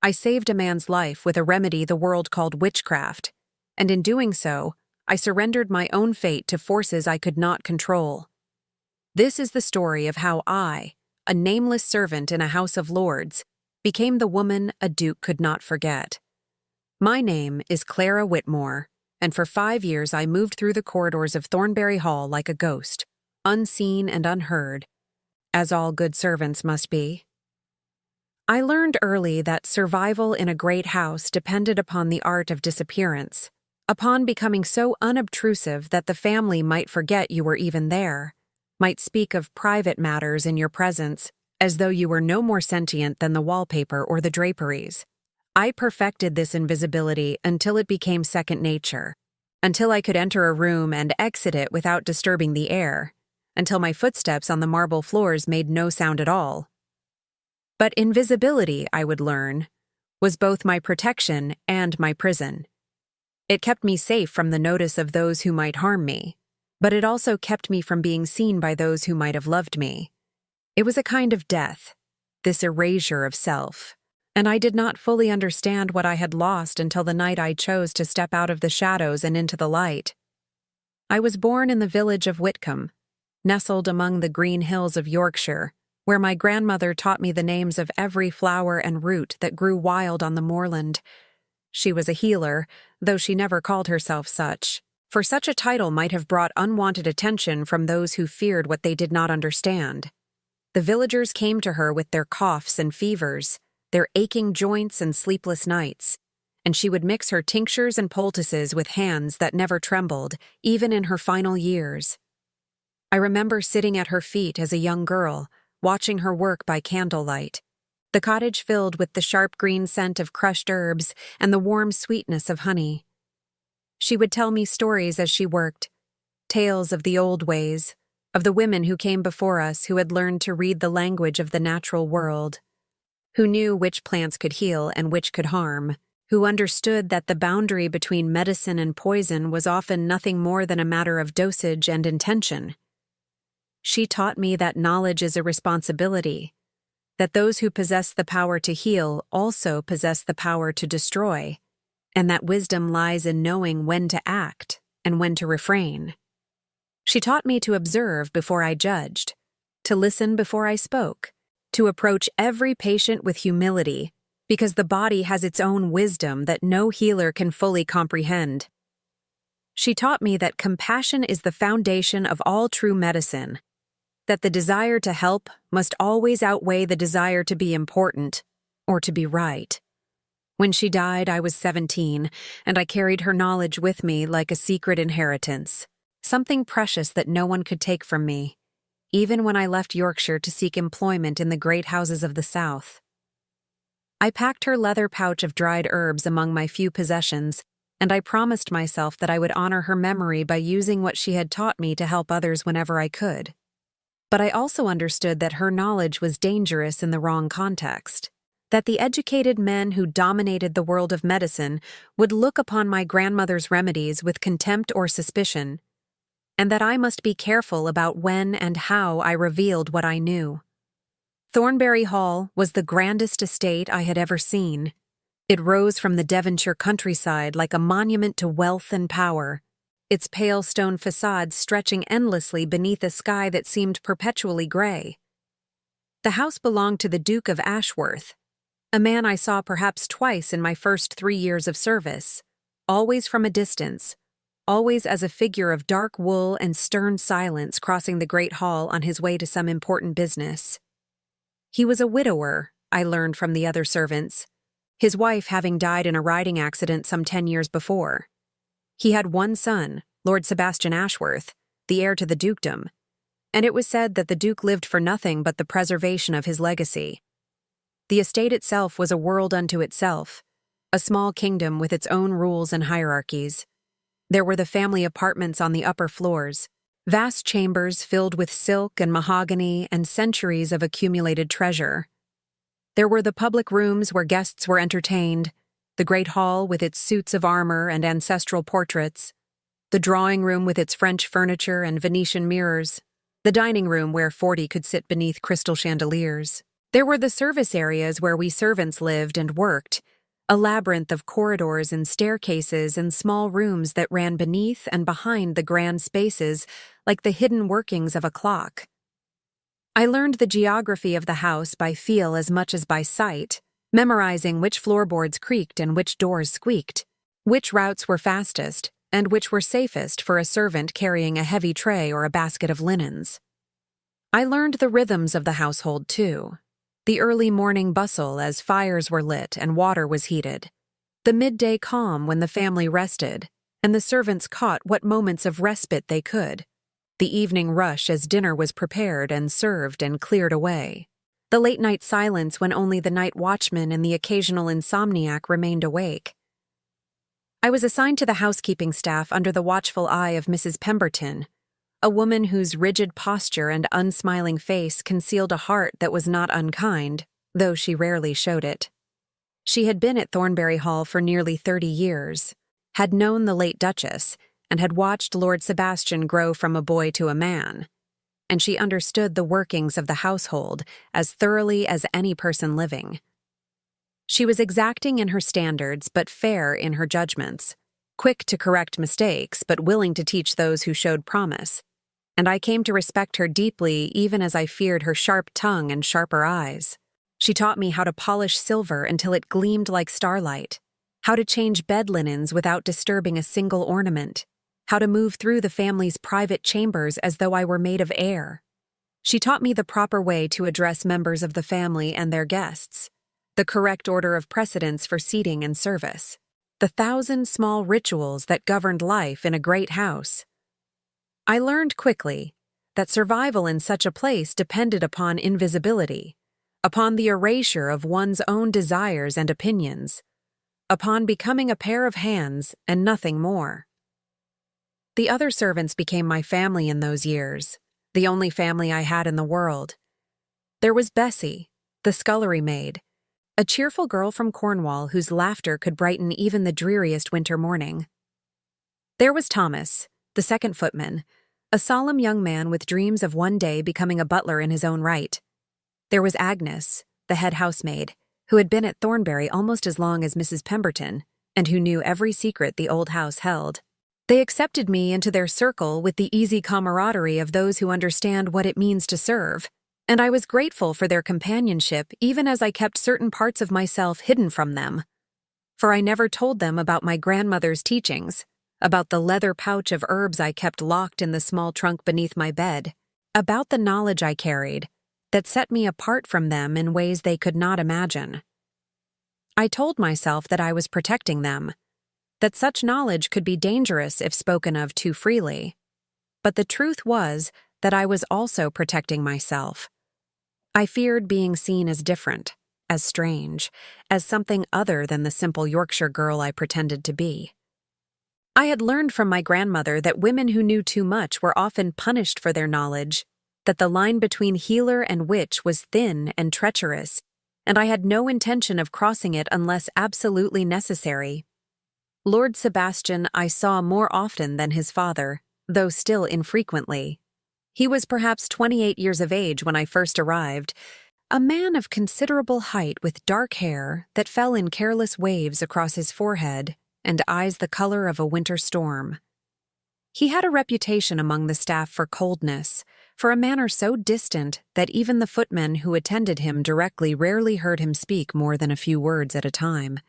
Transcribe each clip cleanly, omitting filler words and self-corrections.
I saved a man's life with a remedy the world called witchcraft, and in doing so, I surrendered my own fate to forces I could not control. This is the story of how I, a nameless servant in a house of lords, became the woman a duke could not forget. My name is Clara Whitmore, and for 5 years I moved through the corridors of Thornbury Hall like a ghost, unseen and unheard, as all good servants must be. I learned early that survival in a great house depended upon the art of disappearance, upon becoming so unobtrusive that the family might forget you were even there, might speak of private matters in your presence, as though you were no more sentient than the wallpaper or the draperies. I perfected this invisibility until it became second nature, until I could enter a room and exit it without disturbing the air, until my footsteps on the marble floors made no sound at all. But invisibility, I would learn, was both my protection and my prison. It kept me safe from the notice of those who might harm me, but it also kept me from being seen by those who might have loved me. It was a kind of death, this erasure of self, and I did not fully understand what I had lost until the night I chose to step out of the shadows and into the light. I was born in the village of Whitcombe, nestled among the green hills of Yorkshire, where my grandmother taught me the names of every flower and root that grew wild on the moorland. She was a healer, though she never called herself such, for such a title might have brought unwanted attention from those who feared what they did not understand. The villagers came to her with their coughs and fevers, their aching joints and sleepless nights, and she would mix her tinctures and poultices with hands that never trembled, even in her final years. I remember sitting at her feet as a young girl, watching her work by candlelight, the cottage filled with the sharp green scent of crushed herbs and the warm sweetness of honey. She would tell me stories as she worked, tales of the old ways, of the women who came before us who had learned to read the language of the natural world, who knew which plants could heal and which could harm, who understood that the boundary between medicine and poison was often nothing more than a matter of dosage and intention. She taught me that knowledge is a responsibility, that those who possess the power to heal also possess the power to destroy, and that wisdom lies in knowing when to act and when to refrain. She taught me to observe before I judged, to listen before I spoke, to approach every patient with humility, because the body has its own wisdom that no healer can fully comprehend. She taught me that compassion is the foundation of all true medicine, that the desire to help must always outweigh the desire to be important or to be right. When she died, I was 17, and I carried her knowledge with me like a secret inheritance, something precious that no one could take from me, even when I left Yorkshire to seek employment in the great houses of the South. I packed her leather pouch of dried herbs among my few possessions, and I promised myself that I would honor her memory by using what she had taught me to help others whenever I could. But I also understood that her knowledge was dangerous in the wrong context, that the educated men who dominated the world of medicine would look upon my grandmother's remedies with contempt or suspicion, and that I must be careful about when and how I revealed what I knew. Thornbury Hall was the grandest estate I had ever seen. It rose from the Devonshire countryside like a monument to wealth and power, its pale stone facades stretching endlessly beneath a sky that seemed perpetually gray. The house belonged to the Duke of Ashworth, a man I saw perhaps twice in my first 3 years of service, always from a distance, always as a figure of dark wool and stern silence crossing the great hall on his way to some important business. He was a widower, I learned from the other servants, his wife having died in a riding accident some 10 years before. He had one son, Lord Sebastian Ashworth, the heir to the dukedom, and it was said that the duke lived for nothing but the preservation of his legacy. The estate itself was a world unto itself, a small kingdom with its own rules and hierarchies. There were the family apartments on the upper floors, vast chambers filled with silk and mahogany and centuries of accumulated treasure. There were the public rooms where guests were entertained, the great hall with its suits of armor and ancestral portraits, the drawing room with its French furniture and Venetian mirrors, the dining room where 40 could sit beneath crystal chandeliers, There were the service areas where we servants lived and worked, a labyrinth of corridors and staircases and small rooms that ran beneath and behind the grand spaces like the hidden workings of a clock. I learned the geography of the house by feel as much as by sight, memorizing which floorboards creaked and which doors squeaked, which routes were fastest, and which were safest for a servant carrying a heavy tray or a basket of linens. I learned the rhythms of the household, too. The early morning bustle as fires were lit and water was heated, the midday calm when the family rested, and the servants caught what moments of respite they could, the evening rush as dinner was prepared and served and cleared away, the late-night silence when only the night watchman and the occasional insomniac remained awake. I was assigned to the housekeeping staff under the watchful eye of Mrs. Pemberton, a woman whose rigid posture and unsmiling face concealed a heart that was not unkind, though she rarely showed it. She had been at Thornbury Hall for nearly 30 years, had known the late Duchess, and had watched Lord Sebastian grow from a boy to a man, and she understood the workings of the household as thoroughly as any person living. She was exacting in her standards but fair in her judgments, quick to correct mistakes but willing to teach those who showed promise, and I came to respect her deeply even as I feared her sharp tongue and sharper eyes. She taught me how to polish silver until it gleamed like starlight, how to change bed linens without disturbing a single ornament, how to move through the family's private chambers as though I were made of air. She taught me the proper way to address members of the family and their guests, the correct order of precedence for seating and service, the 1,000 small rituals that governed life in a great house. I learned quickly that survival in such a place depended upon invisibility, upon the erasure of one's own desires and opinions, upon becoming a pair of hands and nothing more. The other servants became my family in those years, the only family I had in the world. There was Bessie, the scullery maid, a cheerful girl from Cornwall whose laughter could brighten even the dreariest winter morning. There was Thomas, the second footman, a solemn young man with dreams of one day becoming a butler in his own right. There was Agnes, the head housemaid, who had been at Thornbury almost as long as Mrs. Pemberton, and who knew every secret the old house held. They accepted me into their circle with the easy camaraderie of those who understand what it means to serve, and I was grateful for their companionship even as I kept certain parts of myself hidden from them. For I never told them about my grandmother's teachings, about the leather pouch of herbs I kept locked in the small trunk beneath my bed, about the knowledge I carried that set me apart from them in ways they could not imagine. I told myself that I was protecting them, that such knowledge could be dangerous if spoken of too freely. But the truth was that I was also protecting myself. I feared being seen as different, as strange, as something other than the simple Yorkshire girl I pretended to be. I had learned from my grandmother that women who knew too much were often punished for their knowledge, that the line between healer and witch was thin and treacherous, and I had no intention of crossing it unless absolutely necessary. Lord Sebastian I saw more often than his father, though still infrequently. He was perhaps 28 years of age when I first arrived, a man of considerable height with dark hair that fell in careless waves across his forehead and eyes the color of a winter storm. He had a reputation among the staff for coldness, for a manner so distant that even the footmen who attended him directly rarely heard him speak more than a few words at a time.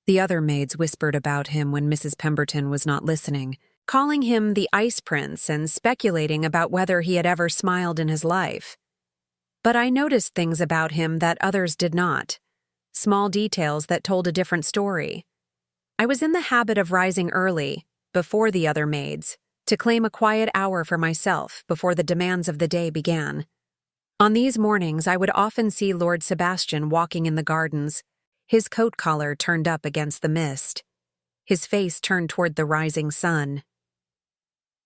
The other maids whispered about him when Mrs. Pemberton was not listening, calling him the Ice Prince and speculating about whether he had ever smiled in his life. But I noticed things about him that others did not, small details that told a different story. I was in the habit of rising early, before the other maids, to claim a quiet hour for myself before the demands of the day began. On these mornings I would often see Lord Sebastian walking in the gardens, his coat collar turned up against the mist, his face turned toward the rising sun.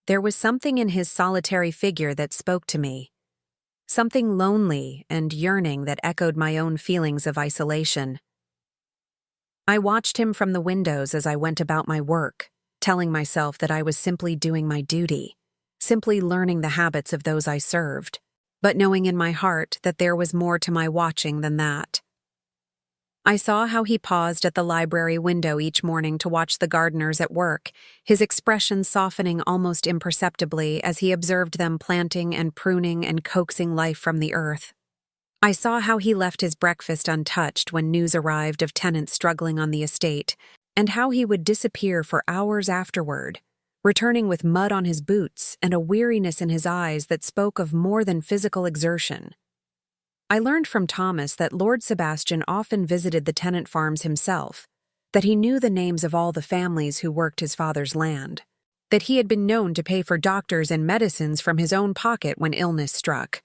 There was something in his solitary figure that spoke to me, something lonely and yearning that echoed my own feelings of isolation. I watched him from the windows as I went about my work, telling myself that I was simply doing my duty, simply learning the habits of those I served. but knowing in my heart that there was more to my watching than that. I saw how he paused at the library window each morning to watch the gardeners at work, his expression softening almost imperceptibly as he observed them planting and pruning and coaxing life from the earth. I saw how he left his breakfast untouched when news arrived of tenants struggling on the estate, and how he would disappear for hours afterward, returning with mud on his boots and a weariness in his eyes that spoke of more than physical exertion. I learned from Thomas that Lord Sebastian often visited the tenant farms himself, that he knew the names of all the families who worked his father's land, that he had been known to pay for doctors and medicines from his own pocket when illness struck.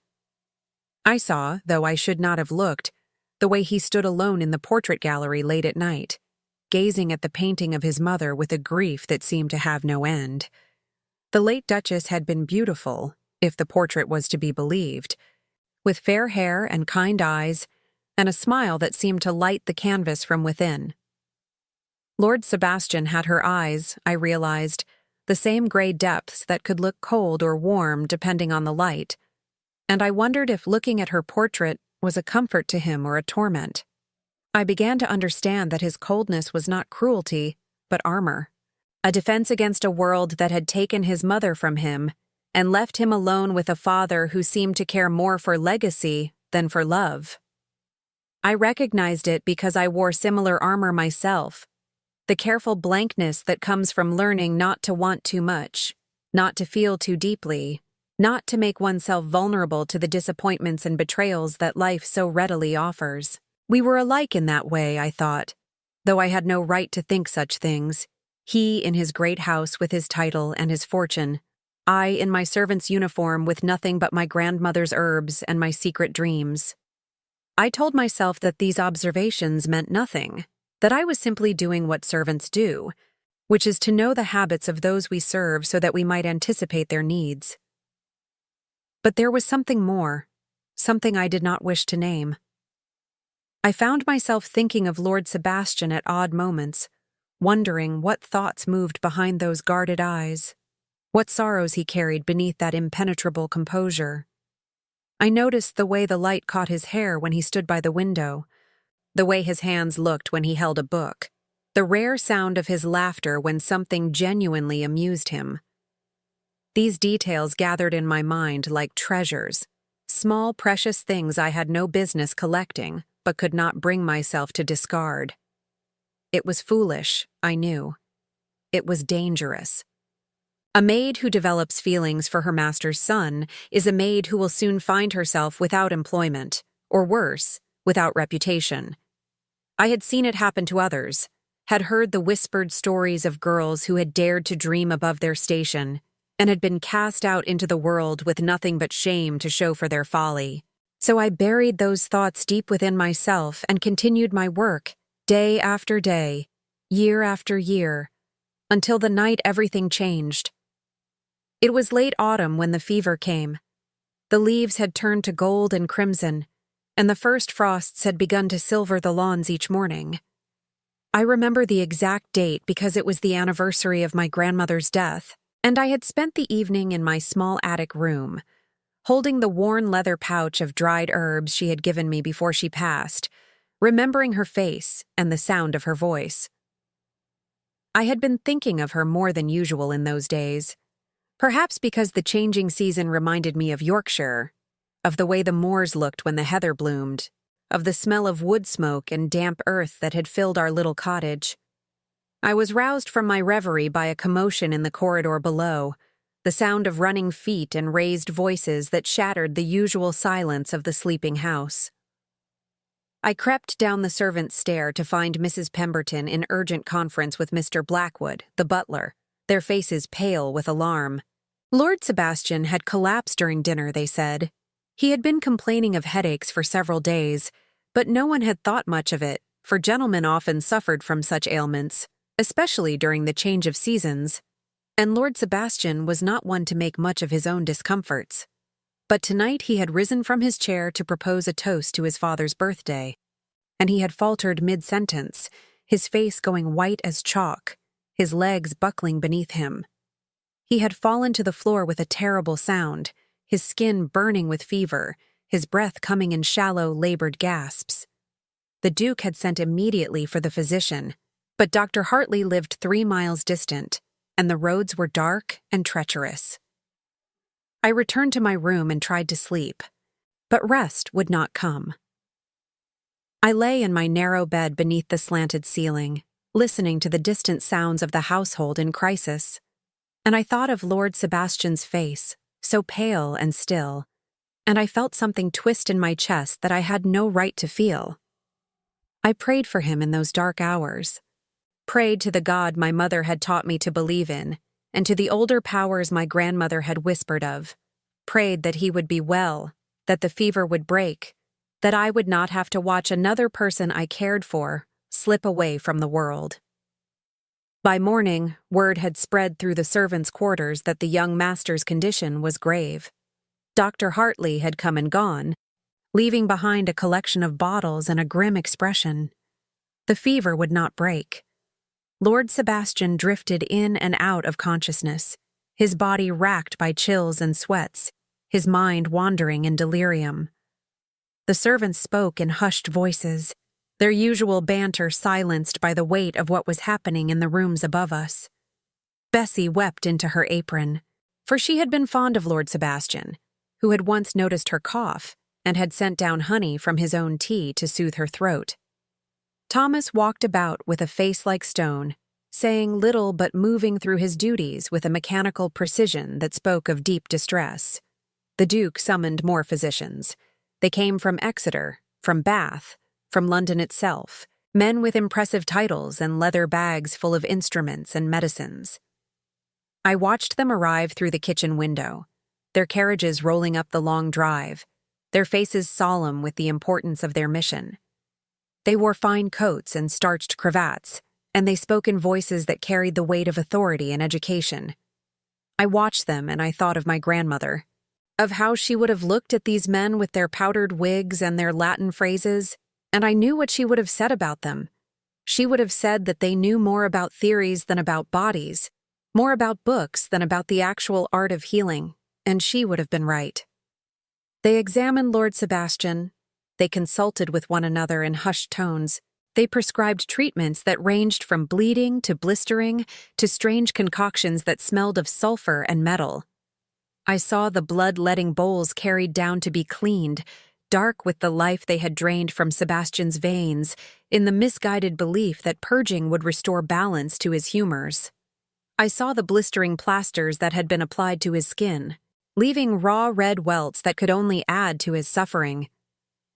I saw, though I should not have looked, the way he stood alone in the portrait gallery late at night, gazing at the painting of his mother with a grief that seemed to have no end. The late Duchess had been beautiful, if the portrait was to be believed, with fair hair and kind eyes, and a smile that seemed to light the canvas from within. Lord Sebastian had her eyes, I realized, the same gray depths that could look cold or warm depending on the light, and I wondered if looking at her portrait was a comfort to him or a torment. I began to understand that his coldness was not cruelty, but armor, a defense against a world that had taken his mother from him and left him alone with a father who seemed to care more for legacy than for love. I recognized it because I wore similar armor myself, the careful blankness that comes from learning not to want too much, not to feel too deeply, not to make oneself vulnerable to the disappointments and betrayals that life so readily offers. We were alike in that way, I thought, though I had no right to think such things. He in his great house with his title and his fortune, I in my servant's uniform with nothing but my grandmother's herbs and my secret dreams. I told myself that these observations meant nothing, that I was simply doing what servants do, which is to know the habits of those we serve so that we might anticipate their needs. But there was something more, something I did not wish to name. I found myself thinking of Lord Sebastian at odd moments, wondering what thoughts moved behind those guarded eyes, what sorrows he carried beneath that impenetrable composure. I noticed the way the light caught his hair when he stood by the window, the way his hands looked when he held a book, the rare sound of his laughter when something genuinely amused him. These details gathered in my mind like treasures, small precious things I had no business collecting, but could not bring myself to discard. It was foolish, I knew. It was dangerous. A maid who develops feelings for her master's son is a maid who will soon find herself without employment, or worse, without reputation. I had seen it happen to others, had heard the whispered stories of girls who had dared to dream above their station, and had been cast out into the world with nothing but shame to show for their folly. So I buried those thoughts deep within myself and continued my work, day after day, year after year, until the night everything changed. It was late autumn when the fever came. The leaves had turned to gold and crimson, and the first frosts had begun to silver the lawns each morning. I remember the exact date because it was the anniversary of my grandmother's death, and I had spent the evening in my small attic room, holding the worn leather pouch of dried herbs she had given me before she passed, remembering her face and the sound of her voice. I had been thinking of her more than usual in those days, perhaps because the changing season reminded me of Yorkshire, of the way the moors looked when the heather bloomed, of the smell of wood smoke and damp earth that had filled our little cottage. I was roused from my reverie by a commotion in the corridor below, the sound of running feet and raised voices that shattered the usual silence of the sleeping house. I crept down the servants' stair to find Mrs. Pemberton in urgent conference with Mr. Blackwood, the butler, their faces pale with alarm. Lord Sebastian had collapsed during dinner, they said. He had been complaining of headaches for several days, but no one had thought much of it, for gentlemen often suffered from such ailments, especially during the change of seasons, and Lord Sebastian was not one to make much of his own discomforts. But tonight he had risen from his chair to propose a toast to his father's birthday, and he had faltered mid-sentence, his face going white as chalk, his legs buckling beneath him. He had fallen to the floor with a terrible sound, his skin burning with fever, his breath coming in shallow, labored gasps. The Duke had sent immediately for the physician, but Dr. Hartley lived 3 miles distant, and the roads were dark and treacherous. I returned to my room and tried to sleep, but rest would not come. I lay in my narrow bed beneath the slanted ceiling, listening to the distant sounds of the household in crisis, and I thought of Lord Sebastian's face, so pale and still, and I felt something twist in my chest that I had no right to feel. I prayed for him in those dark hours, prayed to the God my mother had taught me to believe in, and to the older powers my grandmother had whispered of, prayed that he would be well, that the fever would break, that I would not have to watch another person I cared for slip away from the world. By morning, word had spread through the servants' quarters that the young master's condition was grave. Dr. Hartley had come and gone, leaving behind a collection of bottles and a grim expression. The fever would not break. Lord Sebastian drifted in and out of consciousness, his body racked by chills and sweats, his mind wandering in delirium. The servants spoke in hushed voices, their usual banter silenced by the weight of what was happening in the rooms above us. Bessie wept into her apron, for she had been fond of Lord Sebastian, who had once noticed her cough and had sent down honey from his own tea to soothe her throat. Thomas walked about with a face like stone, saying little but moving through his duties with a mechanical precision that spoke of deep distress. The Duke summoned more physicians. They came from Exeter, from Bath, from London itself, men with impressive titles and leather bags full of instruments and medicines. I watched them arrive through the kitchen window, their carriages rolling up the long drive, their faces solemn with the importance of their mission. They wore fine coats and starched cravats, and they spoke in voices that carried the weight of authority and education. I watched them and I thought of my grandmother, of how she would have looked at these men with their powdered wigs and their Latin phrases, and I knew what she would have said about them. She would have said that they knew more about theories than about bodies, more about books than about the actual art of healing, and she would have been right. They examined Lord Sebastian. They consulted with one another in hushed tones. They prescribed treatments that ranged from bleeding to blistering to strange concoctions that smelled of sulfur and metal. I saw the blood-letting bowls carried down to be cleaned, dark with the life they had drained from Sebastian's veins, in the misguided belief that purging would restore balance to his humors. I saw the blistering plasters that had been applied to his skin, leaving raw red welts that could only add to his suffering.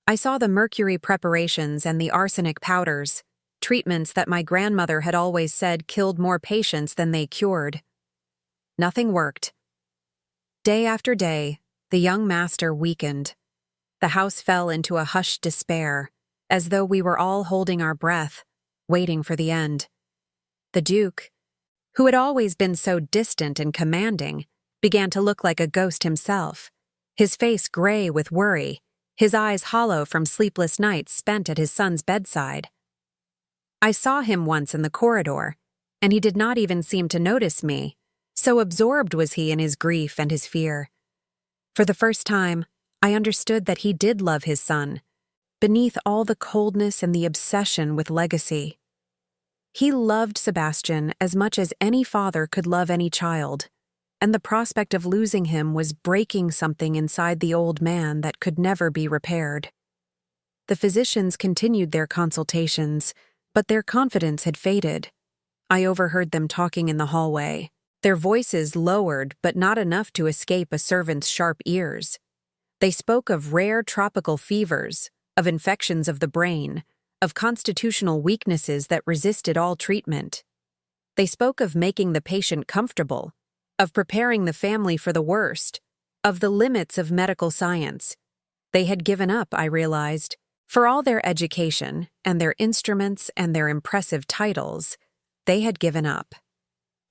I saw the mercury preparations and the arsenic powders, treatments that my grandmother had always said killed more patients than they cured. Nothing worked. Day after day, the young master weakened. The house fell into a hushed despair, as though we were all holding our breath, waiting for the end. The Duke, who had always been so distant and commanding, began to look like a ghost himself, his face gray with worry, his eyes hollow from sleepless nights spent at his son's bedside. I saw him once in the corridor, and he did not even seem to notice me, so absorbed was he in his grief and his fear. For the first time, I understood that he did love his son, beneath all the coldness and the obsession with legacy. He loved Sebastian as much as any father could love any child, and the prospect of losing him was breaking something inside the old man that could never be repaired. The physicians continued their consultations, but their confidence had faded. I overheard them talking in the hallway, their voices lowered but not enough to escape a servant's sharp ears. They spoke of rare tropical fevers, of infections of the brain, of constitutional weaknesses that resisted all treatment. They spoke of making the patient comfortable, of preparing the family for the worst, of the limits of medical science. They had given up, I realized. For all their education and their instruments and their impressive titles, they had given up.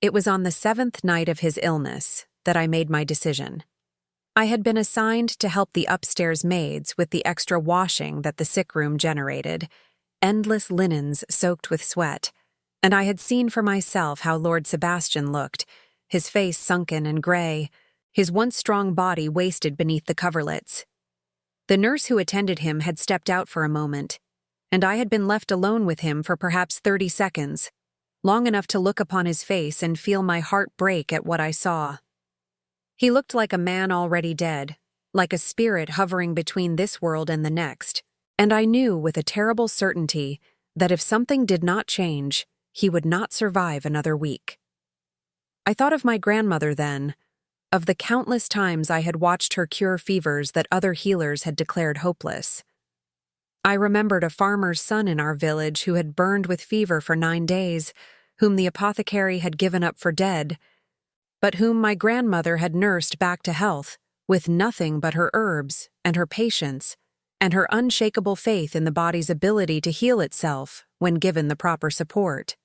It was on the 7th night of his illness that I made my decision. I had been assigned to help the upstairs maids with the extra washing that the sick room generated, endless linens soaked with sweat, and I had seen for myself how Lord Sebastian looked, his face sunken and gray, his once strong body wasted beneath the coverlets. The nurse who attended him had stepped out for a moment, and I had been left alone with him for perhaps 30 seconds, long enough to look upon his face and feel my heart break at what I saw. He looked like a man already dead, like a spirit hovering between this world and the next, and I knew with a terrible certainty that if something did not change, he would not survive another week. I thought of my grandmother then, of the countless times I had watched her cure fevers that other healers had declared hopeless. I remembered a farmer's son in our village who had burned with fever for 9 days, whom the apothecary had given up for dead, but whom my grandmother had nursed back to health with nothing but her herbs and her patience and her unshakable faith in the body's ability to heal itself when given the proper support.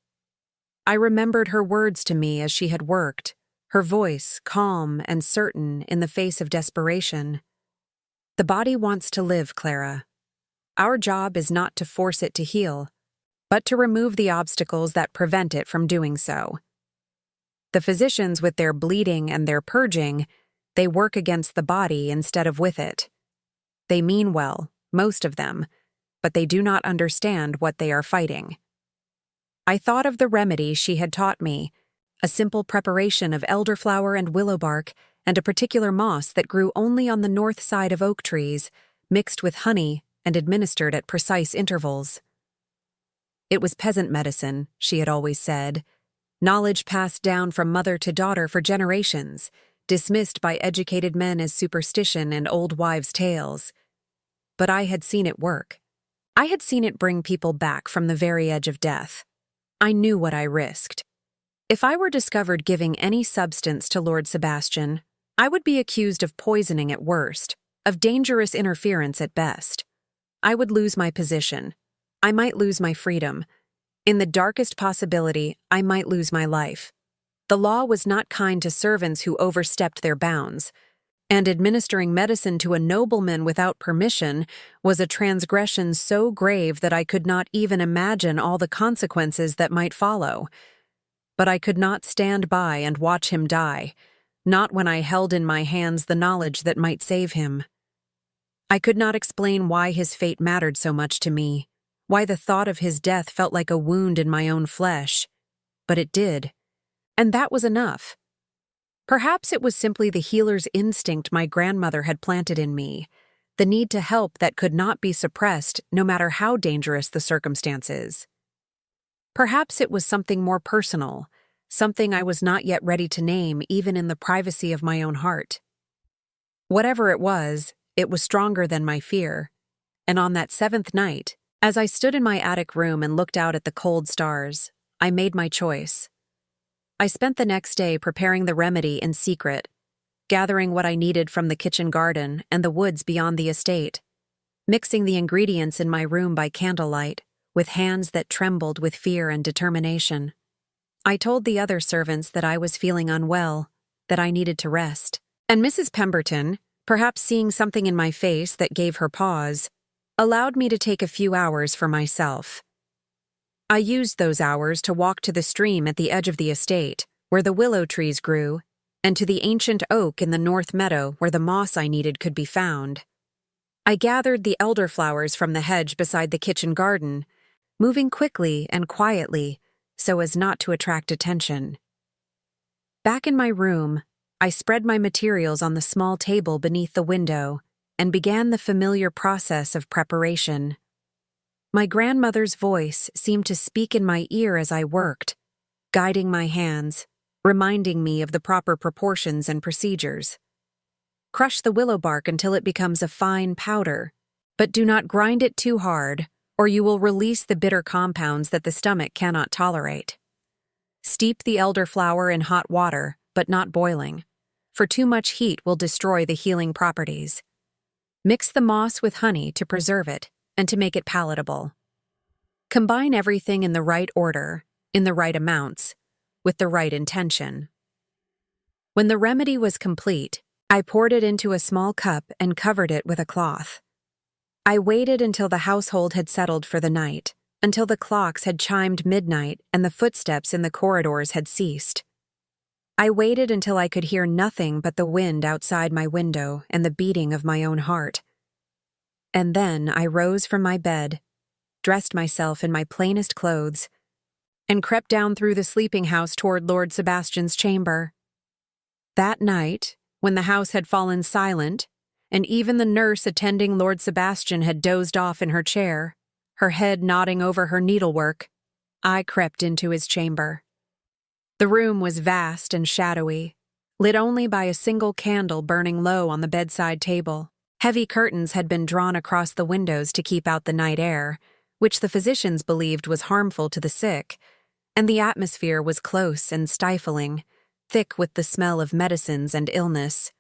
I remembered her words to me as she had worked, her voice calm and certain in the face of desperation. "The body wants to live, Clara. Our job is not to force it to heal, but to remove the obstacles that prevent it from doing so. The physicians, with their bleeding and their purging, they work against the body instead of with it. They mean well, most of them, but they do not understand what they are fighting." I thought of the remedy she had taught me, a simple preparation of elderflower and willow bark and a particular moss that grew only on the north side of oak trees, mixed with honey and administered at precise intervals. It was peasant medicine, she had always said, knowledge passed down from mother to daughter for generations, dismissed by educated men as superstition and old wives' tales. But I had seen it work. I had seen it bring people back from the very edge of death. I knew what I risked. If I were discovered giving any substance to Lord Sebastian, I would be accused of poisoning at worst, of dangerous interference at best. I would lose my position. I might lose my freedom. In the darkest possibility, I might lose my life. The law was not kind to servants who overstepped their bounds, and administering medicine to a nobleman without permission was a transgression so grave that I could not even imagine all the consequences that might follow. But I could not stand by and watch him die, not when I held in my hands the knowledge that might save him. I could not explain why his fate mattered so much to me, why the thought of his death felt like a wound in my own flesh. But it did. And that was enough. Perhaps it was simply the healer's instinct my grandmother had planted in me, the need to help that could not be suppressed no matter how dangerous the circumstances. Perhaps it was something more personal, something I was not yet ready to name even in the privacy of my own heart. Whatever it was stronger than my fear, and on that 7th night, as I stood in my attic room and looked out at the cold stars, I made my choice. I spent the next day preparing the remedy in secret, gathering what I needed from the kitchen garden and the woods beyond the estate, mixing the ingredients in my room by candlelight, with hands that trembled with fear and determination. I told the other servants that I was feeling unwell, that I needed to rest, and Mrs. Pemberton, perhaps seeing something in my face that gave her pause, allowed me to take a few hours for myself. I used those hours to walk to the stream at the edge of the estate, where the willow trees grew, and to the ancient oak in the north meadow where the moss I needed could be found. I gathered the elderflowers from the hedge beside the kitchen garden, moving quickly and quietly so as not to attract attention. Back in my room, I spread my materials on the small table beneath the window and began the familiar process of preparation. My grandmother's voice seemed to speak in my ear as I worked, guiding my hands, reminding me of the proper proportions and procedures. Crush the willow bark until it becomes a fine powder, but do not grind it too hard, or you will release the bitter compounds that the stomach cannot tolerate. Steep the elderflower in hot water, but not boiling, for too much heat will destroy the healing properties. Mix the moss with honey to preserve it and to make it palatable. Combine everything in the right order, in the right amounts, with the right intention. When the remedy was complete, I poured it into a small cup and covered it with a cloth. I waited until the household had settled for the night, until the clocks had chimed midnight and the footsteps in the corridors had ceased. I waited until I could hear nothing but the wind outside my window and the beating of my own heart. And then I rose from my bed, dressed myself in my plainest clothes, and crept down through the sleeping house toward Lord Sebastian's chamber. That night, when the house had fallen silent, and even the nurse attending Lord Sebastian had dozed off in her chair, her head nodding over her needlework, I crept into his chamber. The room was vast and shadowy, lit only by a single candle burning low on the bedside table. Heavy curtains had been drawn across the windows to keep out the night air, which the physicians believed was harmful to the sick, and the atmosphere was close and stifling, thick with the smell of medicines and illness.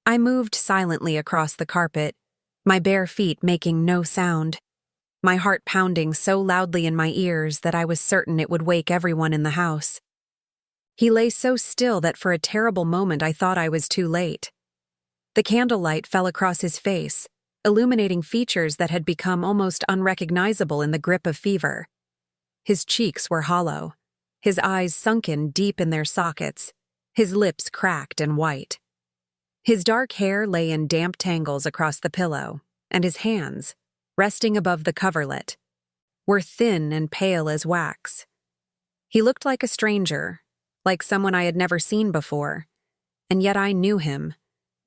I moved silently across the carpet, my bare feet making no sound, my heart pounding so loudly in my ears that I was certain it would wake everyone in the house. He lay so still that for a terrible moment I thought I was too late. The candlelight fell across his face, illuminating features that had become almost unrecognizable in the grip of fever. His cheeks were hollow, his eyes sunken deep in their sockets, his lips cracked and white. His dark hair lay in damp tangles across the pillow, and his hands, resting above the coverlet, were thin and pale as wax. He looked like a stranger, like someone I had never seen before, and yet I knew him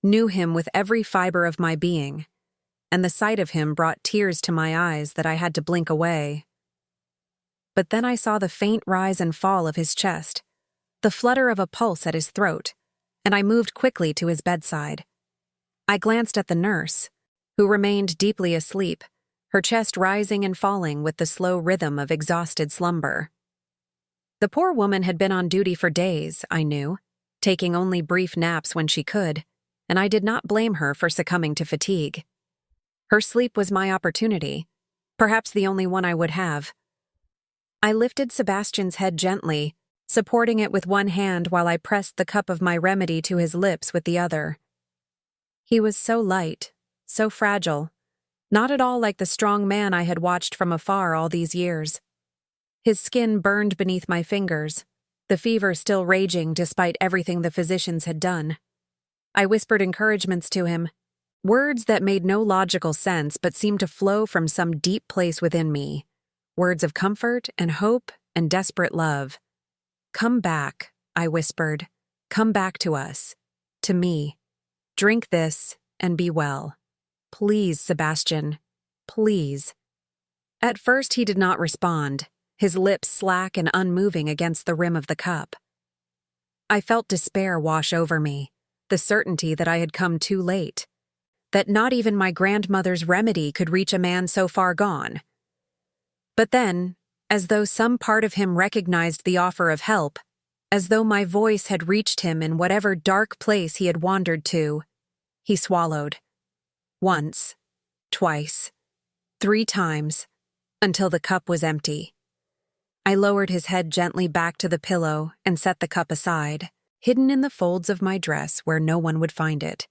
with every fiber of my being, and the sight of him brought tears to my eyes that I had to blink away. But then I saw the faint rise and fall of his chest, the flutter of a pulse at his throat, and I moved quickly to his bedside. I glanced at the nurse, who remained deeply asleep, her chest rising and falling with the slow rhythm of exhausted slumber. The poor woman had been on duty for days, I knew, taking only brief naps when she could, and I did not blame her for succumbing to fatigue. Her sleep was my opportunity, perhaps the only one I would have. I lifted Sebastian's head gently, supporting it with one hand while I pressed the cup of my remedy to his lips with the other. He was so light, so fragile, not at all like the strong man I had watched from afar all these years. His skin burned beneath my fingers, the fever still raging despite everything the physicians had done. I whispered encouragements to him, words that made no logical sense but seemed to flow from some deep place within me, words of comfort and hope and desperate love. "Come back," I whispered. "Come back to us. To me. Drink this and be well. Please, Sebastian. Please." At first he did not respond, his lips slack and unmoving against the rim of the cup. I felt despair wash over me, the certainty that I had come too late, that not even my grandmother's remedy could reach a man so far gone. But then, as though some part of him recognized the offer of help, as though my voice had reached him in whatever dark place he had wandered to, he swallowed. Once, twice, 3 times, until the cup was empty. I lowered his head gently back to the pillow and set the cup aside, hidden in the folds of my dress where no one would find it.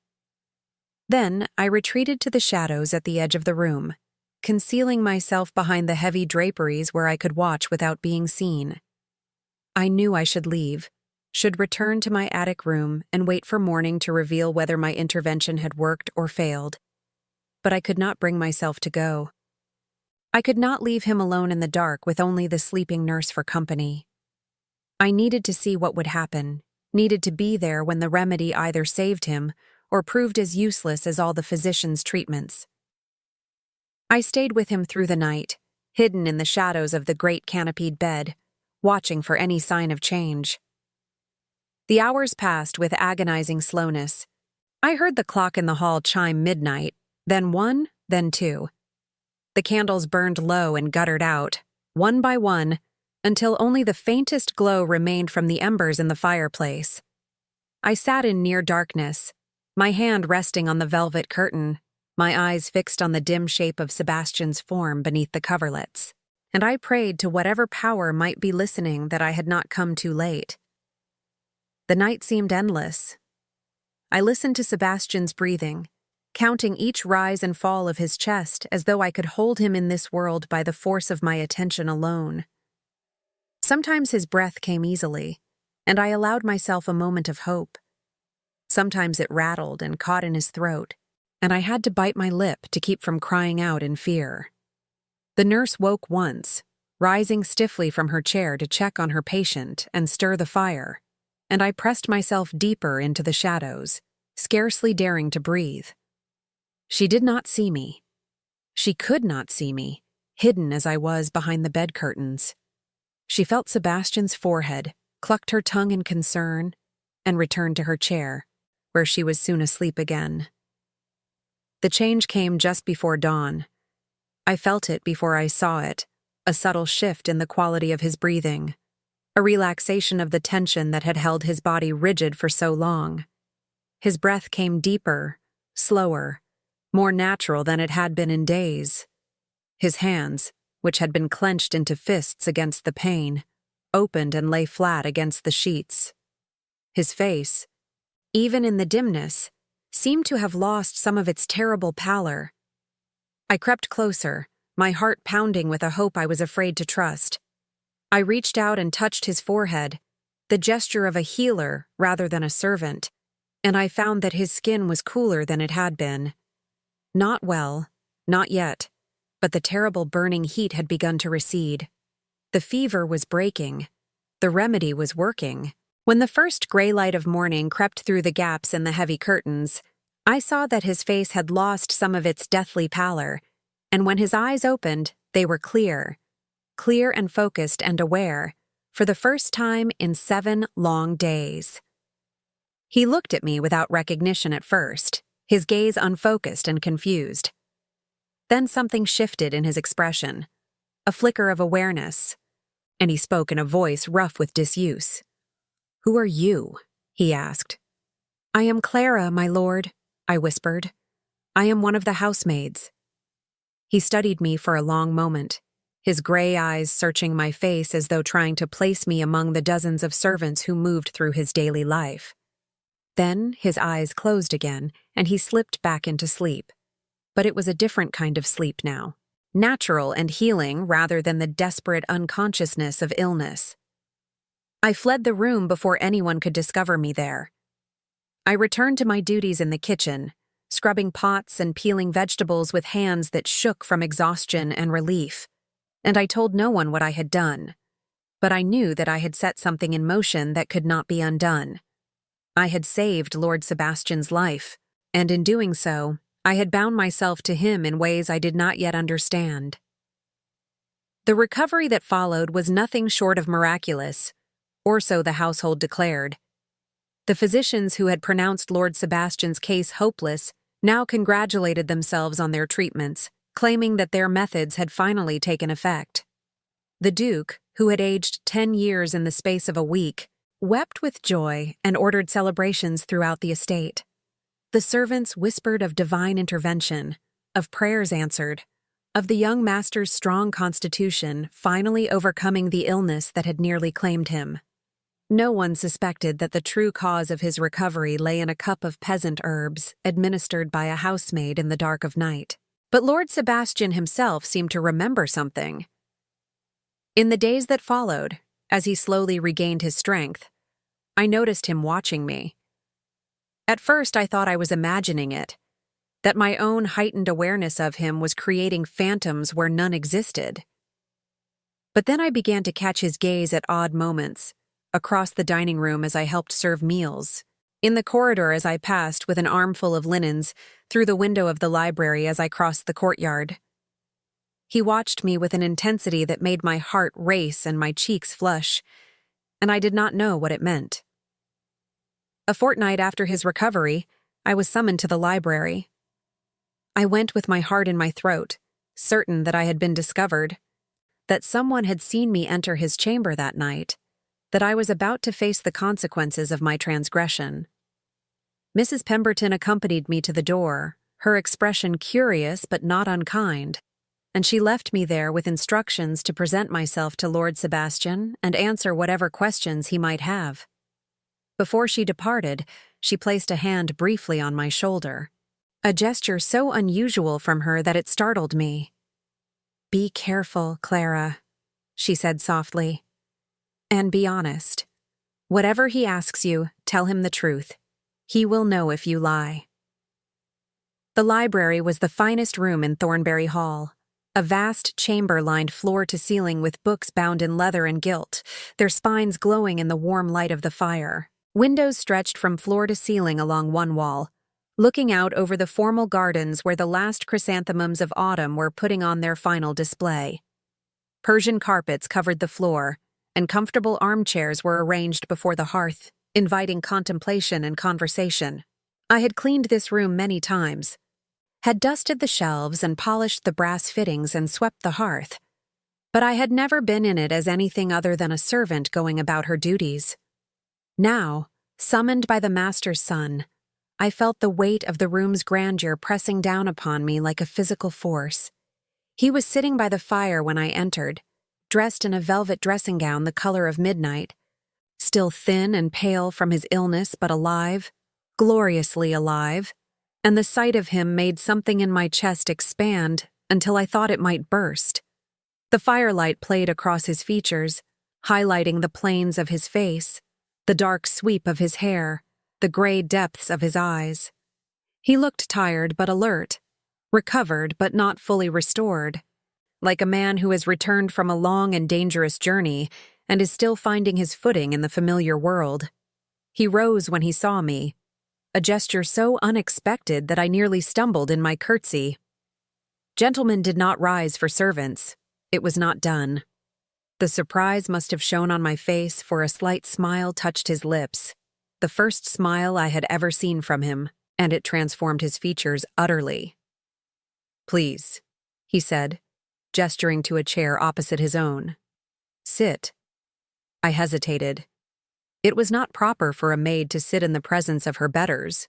Then I retreated to the shadows at the edge of the room, concealing myself behind the heavy draperies where I could watch without being seen. I knew I should leave, should return to my attic room and wait for morning to reveal whether my intervention had worked or failed. But I could not bring myself to go. I could not leave him alone in the dark with only the sleeping nurse for company. I needed to see what would happen, needed to be there when the remedy either saved him or proved as useless as all the physician's treatments. I stayed with him through the night, hidden in the shadows of the great canopied bed, watching for any sign of change. The hours passed with agonizing slowness. I heard the clock in the hall chime midnight, then 1, then 2. The candles burned low and guttered out, one by one, until only the faintest glow remained from the embers in the fireplace. I sat in near darkness, my hand resting on the velvet curtain, my eyes fixed on the dim shape of Sebastian's form beneath the coverlets, and I prayed to whatever power might be listening that I had not come too late. The night seemed endless. I listened to Sebastian's breathing, counting each rise and fall of his chest as though I could hold him in this world by the force of my attention alone. Sometimes his breath came easily, and I allowed myself a moment of hope. Sometimes it rattled and caught in his throat, and I had to bite my lip to keep from crying out in fear. The nurse woke once, rising stiffly from her chair to check on her patient and stir the fire, and I pressed myself deeper into the shadows, scarcely daring to breathe. She did not see me. She could not see me, hidden as I was behind the bed curtains. She felt Sebastian's forehead, clucked her tongue in concern, and returned to her chair, where she was soon asleep again. The change came just before dawn. I felt it before I saw it, a subtle shift in the quality of his breathing, a relaxation of the tension that had held his body rigid for so long. His breath came deeper, slower, more natural than it had been in days. His hands, which had been clenched into fists against the pain, opened and lay flat against the sheets. His face, even in the dimness, seemed to have lost some of its terrible pallor. I crept closer, my heart pounding with a hope I was afraid to trust. I reached out and touched his forehead, the gesture of a healer rather than a servant, and I found that his skin was cooler than it had been. Not well, not yet, but the terrible burning heat had begun to recede. The fever was breaking. The remedy was working. When the first gray light of morning crept through the gaps in the heavy curtains, I saw that his face had lost some of its deathly pallor, and when his eyes opened, they were clear and focused and aware, for the first time in 7 long days. He looked at me without recognition at first, his gaze unfocused and confused. Then something shifted in his expression, a flicker of awareness, and he spoke in a voice rough with disuse. "Who are you?" he asked. "I am Clara, my lord," I whispered. "I am one of the housemaids." He studied me for a long moment, his gray eyes searching my face as though trying to place me among the dozens of servants who moved through his daily life. Then his eyes closed again, and he slipped back into sleep. But it was a different kind of sleep now, natural and healing rather than the desperate unconsciousness of illness. I fled the room before anyone could discover me there. I returned to my duties in the kitchen, scrubbing pots and peeling vegetables with hands that shook from exhaustion and relief, and I told no one what I had done. But I knew that I had set something in motion that could not be undone. I had saved Lord Sebastian's life, and in doing so, I had bound myself to him in ways I did not yet understand. The recovery that followed was nothing short of miraculous, or so the household declared. The physicians who had pronounced Lord Sebastian's case hopeless now congratulated themselves on their treatments, claiming that their methods had finally taken effect. The Duke, who had aged 10 years in the space of a week, wept with joy and ordered celebrations throughout the estate. The servants whispered of divine intervention, of prayers answered, of the young master's strong constitution finally overcoming the illness that had nearly claimed him. No one suspected that the true cause of his recovery lay in a cup of peasant herbs administered by a housemaid in the dark of night. But Lord Sebastian himself seemed to remember something. In the days that followed, as he slowly regained his strength, I noticed him watching me. At first I thought I was imagining it, that my own heightened awareness of him was creating phantoms where none existed. But then I began to catch his gaze at odd moments, across the dining room as I helped serve meals, in the corridor as I passed with an armful of linens, through the window of the library as I crossed the courtyard. He watched me with an intensity that made my heart race and my cheeks flush, and I did not know what it meant. A fortnight after his recovery, I was summoned to the library. I went with my heart in my throat, certain that I had been discovered, that someone had seen me enter his chamber that night, that I was about to face the consequences of my transgression. Mrs. Pemberton accompanied me to the door, her expression curious but not unkind, and she left me there with instructions to present myself to Lord Sebastian and answer whatever questions he might have. Before she departed, she placed a hand briefly on my shoulder, a gesture so unusual from her that it startled me. "Be careful, Clara," she said softly. "And be honest. Whatever he asks you, tell him the truth. He will know if you lie. The library was the finest room in Thornbury Hall. A vast chamber lined floor to ceiling with books bound in leather and gilt, their spines glowing in the warm light of the fire. Windows stretched from floor to ceiling along one wall, looking out over the formal gardens where the last chrysanthemums of autumn were putting on their final display. Persian carpets covered the floor, and comfortable armchairs were arranged before the hearth, inviting contemplation and conversation. I had cleaned this room many times, had dusted the shelves and polished the brass fittings and swept the hearth, but I had never been in it as anything other than a servant going about her duties. Now, summoned by the master's son, I felt the weight of the room's grandeur pressing down upon me like a physical force. He was sitting by the fire when I entered, dressed in a velvet dressing gown the color of midnight, still thin and pale from his illness but alive, gloriously alive, and the sight of him made something in my chest expand until I thought it might burst. The firelight played across his features, highlighting the planes of his face, the dark sweep of his hair, the gray depths of his eyes. He looked tired but alert, recovered but not fully restored, like a man who has returned from a long and dangerous journey and is still finding his footing in the familiar world. He rose when he saw me, a gesture so unexpected that I nearly stumbled in my curtsy. Gentlemen did not rise for servants. It was not done. The surprise must have shown on my face, for a slight smile touched his lips, the first smile I had ever seen from him, and it transformed his features utterly. "Please," he said, gesturing to a chair opposite his own. "Sit." I hesitated. It was not proper for a maid to sit in the presence of her betters,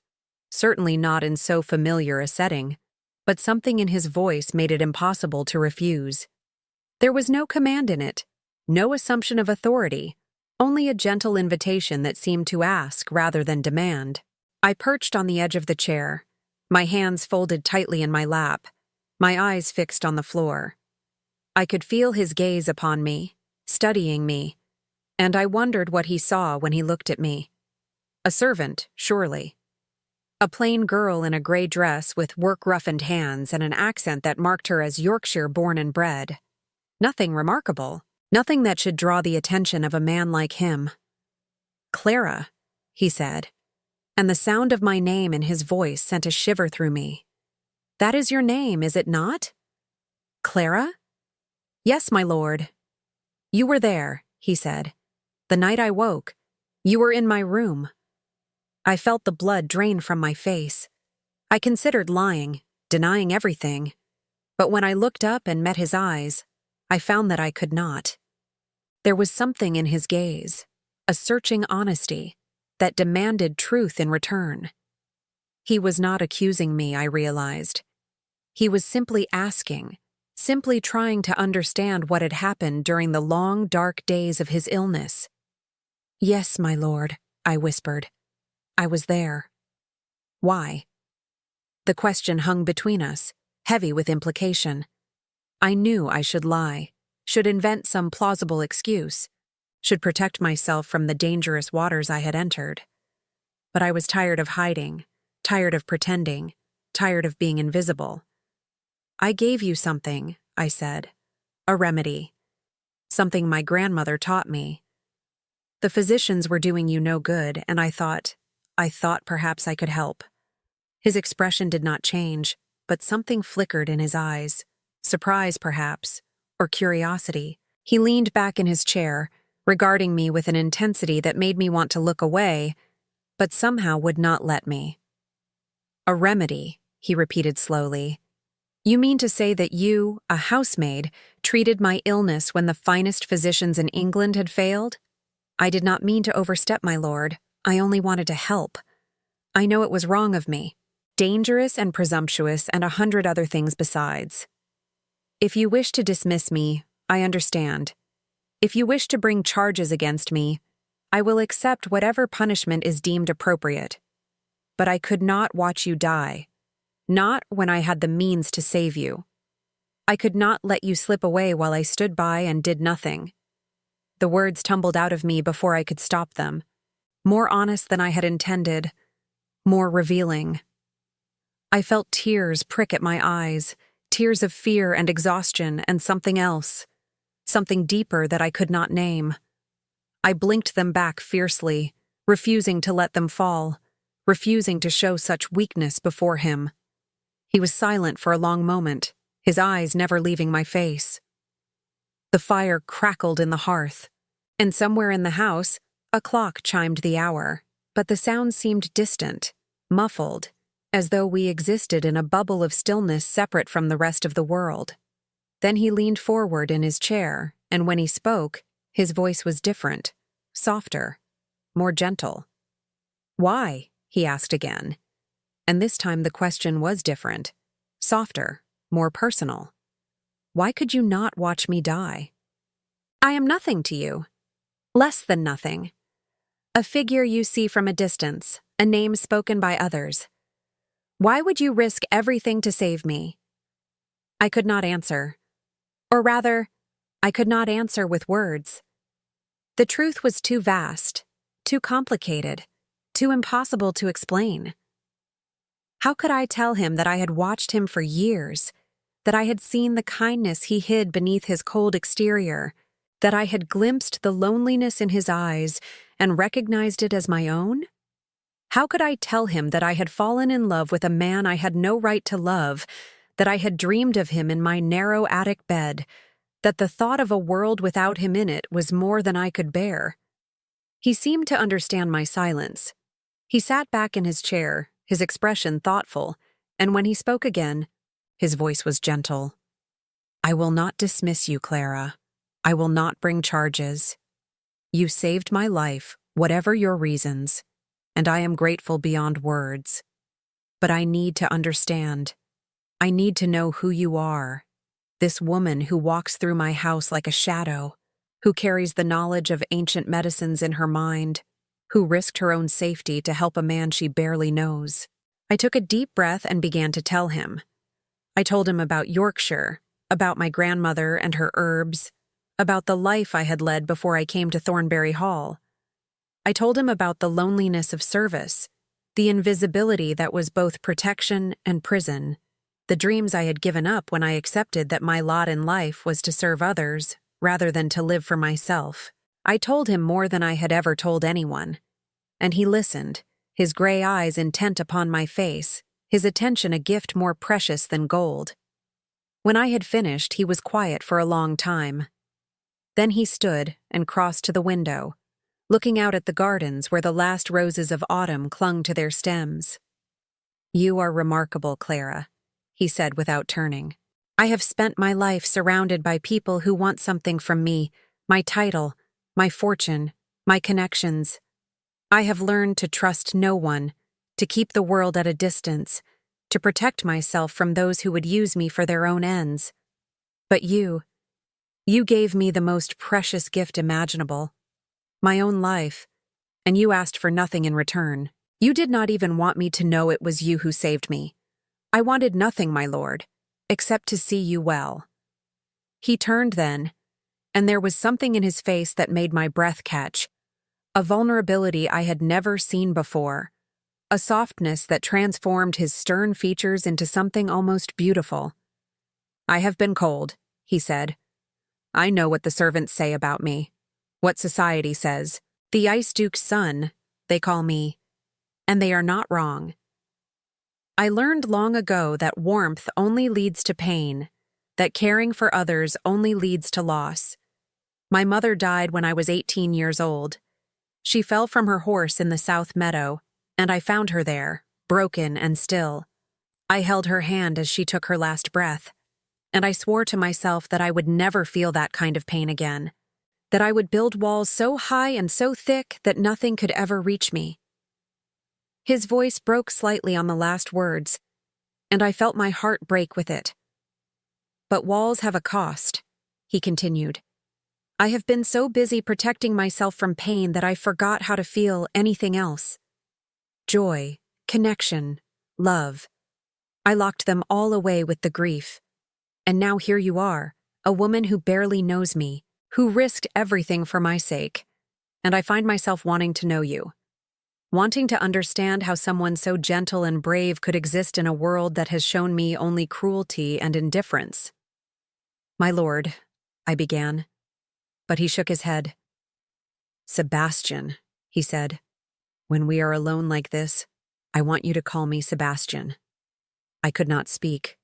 certainly not in so familiar a setting, but something in his voice made it impossible to refuse. There was no command in it, no assumption of authority, only a gentle invitation that seemed to ask rather than demand. I perched on the edge of the chair, my hands folded tightly in my lap, my eyes fixed on the floor. I could feel his gaze upon me, studying me, and I wondered what he saw when he looked at me. A servant, surely. A plain girl in a gray dress with work-roughened hands and an accent that marked her as Yorkshire born and bred. Nothing remarkable, nothing that should draw the attention of a man like him. "Clara," he said, and the sound of my name in his voice sent a shiver through me. "That is your name, is it not?" "Clara?" "Yes, my lord." "You were there," he said. "The night I woke. You were in my room." I felt the blood drain from my face. I considered lying, denying everything. But when I looked up and met his eyes, I found that I could not. There was something in his gaze, a searching honesty, that demanded truth in return. He was not accusing me, I realized. He was simply asking, simply trying to understand what had happened during the long, dark days of his illness. "Yes, my lord," I whispered. "I was there." "Why?" The question hung between us, heavy with implication. I knew I should lie, should invent some plausible excuse, should protect myself from the dangerous waters I had entered. But I was tired of hiding, tired of pretending, tired of being invisible. "I gave you something," I said. "A remedy. Something my grandmother taught me. The physicians were doing you no good, and I thought perhaps I could help." His expression did not change, but something flickered in his eyes. Surprise, perhaps, or curiosity. He leaned back in his chair, regarding me with an intensity that made me want to look away, but somehow would not let me. "A remedy," he repeated slowly. "You mean to say that you, a housemaid, treated my illness when the finest physicians in England had failed?" "I did not mean to overstep, my lord. I only wanted to help. I know it was wrong of me, dangerous and presumptuous, and 100 other things besides. If you wish to dismiss me, I understand. If you wish to bring charges against me, I will accept whatever punishment is deemed appropriate. But I could not watch you die, not when I had the means to save you. I could not let you slip away while I stood by and did nothing." The words tumbled out of me before I could stop them, more honest than I had intended, more revealing. I felt tears prick at my eyes, tears of fear and exhaustion and something else, something deeper that I could not name. I blinked them back fiercely, refusing to let them fall, refusing to show such weakness before him. He was silent for a long moment, his eyes never leaving my face. The fire crackled in the hearth, and somewhere in the house, a clock chimed the hour, but the sound seemed distant, muffled, as though we existed in a bubble of stillness separate from the rest of the world. Then he leaned forward in his chair, and when he spoke, his voice was different, softer, more gentle. "Why?" he asked again. And this time the question was different, softer, more personal. "Why could you not watch me die? I am nothing to you. Less than nothing. A figure you see from a distance, a name spoken by others. Why would you risk everything to save me?" I could not answer. Or rather, I could not answer with words. The truth was too vast, too complicated, too impossible to explain. How could I tell him that I had watched him for years, that I had seen the kindness he hid beneath his cold exterior, that I had glimpsed the loneliness in his eyes and recognized it as my own? How could I tell him that I had fallen in love with a man I had no right to love, that I had dreamed of him in my narrow attic bed, that the thought of a world without him in it was more than I could bear? He seemed to understand my silence. He sat back in his chair, his expression thoughtful, and when he spoke again, his voice was gentle. "I will not dismiss you, Clara. I will not bring charges. You saved my life, whatever your reasons, and I am grateful beyond words. But I need to understand. I need to know who you are. This woman who walks through my house like a shadow, who carries the knowledge of ancient medicines in her mind, who risked her own safety to help a man she barely knows." I took a deep breath and began to tell him. I told him about Yorkshire, about my grandmother and her herbs, about the life I had led before I came to Thornbury Hall. I told him about the loneliness of service, the invisibility that was both protection and prison, the dreams I had given up when I accepted that my lot in life was to serve others rather than to live for myself. I told him more than I had ever told anyone, and he listened, his gray eyes intent upon my face, his attention a gift more precious than gold. When I had finished, he was quiet for a long time. Then he stood and crossed to the window, looking out at the gardens where the last roses of autumn clung to their stems. "You are remarkable, Clara," he said without turning. "I have spent my life surrounded by people who want something from me, my title, my fortune, my connections. I have learned to trust no one, to keep the world at a distance, to protect myself from those who would use me for their own ends. But you gave me the most precious gift imaginable, my own life, and you asked for nothing in return. You did not even want me to know it was you who saved me. I wanted nothing, my lord, except to see you well." He turned then, and there was something in his face that made my breath catch, a vulnerability I had never seen before, a softness that transformed his stern features into something almost beautiful. "I have been cold," he said. "I know what the servants say about me, what society says. The Ice Duke's son, they call me, and they are not wrong. I learned long ago that warmth only leads to pain, that caring for others only leads to loss. My mother died when I was 18 years old. She fell from her horse in the South Meadow, and I found her there, broken and still. I held her hand as she took her last breath, and I swore to myself that I would never feel that kind of pain again, that I would build walls so high and so thick that nothing could ever reach me." His voice broke slightly on the last words, and I felt my heart break with it. "But walls have a cost," he continued. "I have been so busy protecting myself from pain that I forgot how to feel anything else. Joy, connection, love. I locked them all away with the grief. And now here you are, a woman who barely knows me, who risked everything for my sake, and I find myself wanting to know you. wanting to understand how someone so gentle and brave could exist in a world that has shown me only cruelty and indifference. "My lord," I began, but he shook his head. "Sebastian," he said, "when we are alone like this, I want you to call me Sebastian." I could not speak.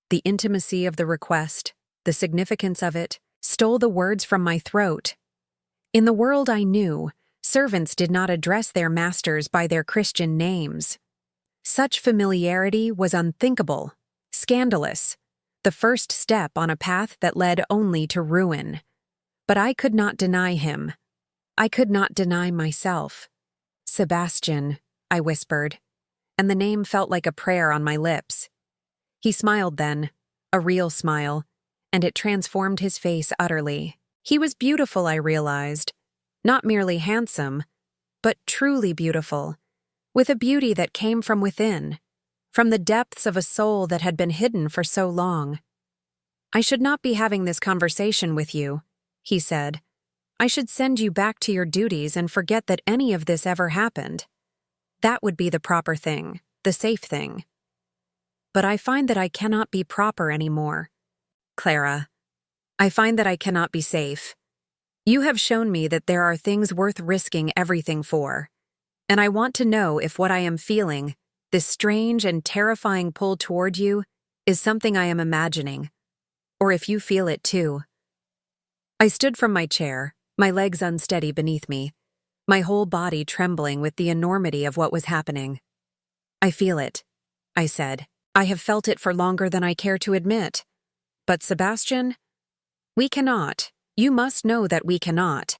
The intimacy of the request, the significance of it, stole the words from my throat. In the world I knew, servants did not address their masters by their Christian names. Such familiarity was unthinkable, scandalous, the first step on a path that led only to ruin. But I could not deny him. I could not deny myself. "Sebastian," I whispered, and the name felt like a prayer on my lips. He smiled then, a real smile, and it transformed his face utterly. He was beautiful, I realized. Not merely handsome, but truly beautiful, with a beauty that came from within, from the depths of a soul that had been hidden for so long. "I should not be having this conversation with you," he said. "I should send you back to your duties and forget that any of this ever happened. That would be the proper thing, the safe thing. But I find that I cannot be proper anymore. Clara, I find that I cannot be safe. You have shown me that there are things worth risking everything for, and I want to know if what I am feeling, this strange and terrifying pull toward you, is something I am imagining, or if you feel it too." I stood from my chair, my legs unsteady beneath me, my whole body trembling with the enormity of what was happening. "I feel it," I said. "I have felt it for longer than I care to admit. But Sebastian, we cannot. You must know that we cannot.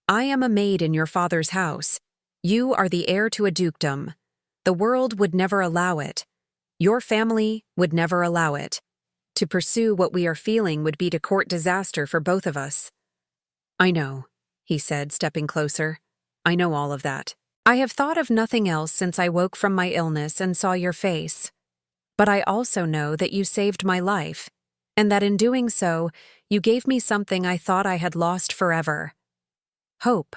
I am a maid in your father's house. You are the heir to a dukedom. The world would never allow it. Your family would never allow it. To pursue what we are feeling would be to court disaster for both of us." "I know," he said, stepping closer. "I know all of that. I have thought of nothing else since I woke from my illness and saw your face. But I also know that you saved my life, and that in doing so, you gave me something I thought I had lost forever. Hope.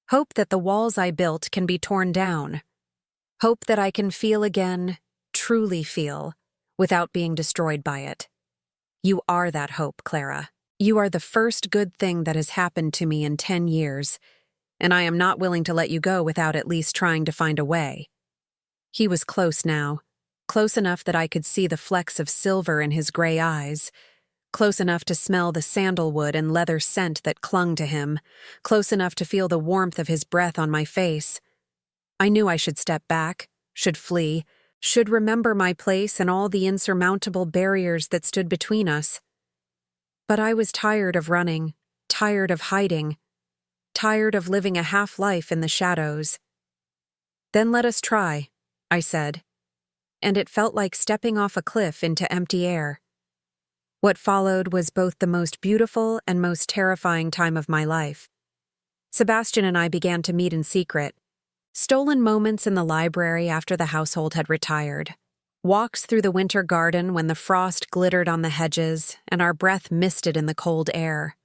Hope that the walls I built can be torn down. Hope that I can feel again, truly feel, without being destroyed by it. You are that hope, Clara. You are the first good thing that has happened to me in 10 years, and I am not willing to let you go without at least trying to find a way." He was close now, close enough that I could see the flecks of silver in his gray eyes, close enough to smell the sandalwood and leather scent that clung to him, close enough to feel the warmth of his breath on my face. I knew I should step back, should flee, should remember my place and all the insurmountable barriers that stood between us. But I was tired of running, tired of hiding, tired of living a half-life in the shadows. "Then let us try," I said, and it felt like stepping off a cliff into empty air. What followed was both the most beautiful and most terrifying time of my life. Sebastian and I began to meet in secret. Stolen moments in the library after the household had retired. Walks through the winter garden when the frost glittered on the hedges and our breath misted in the cold air.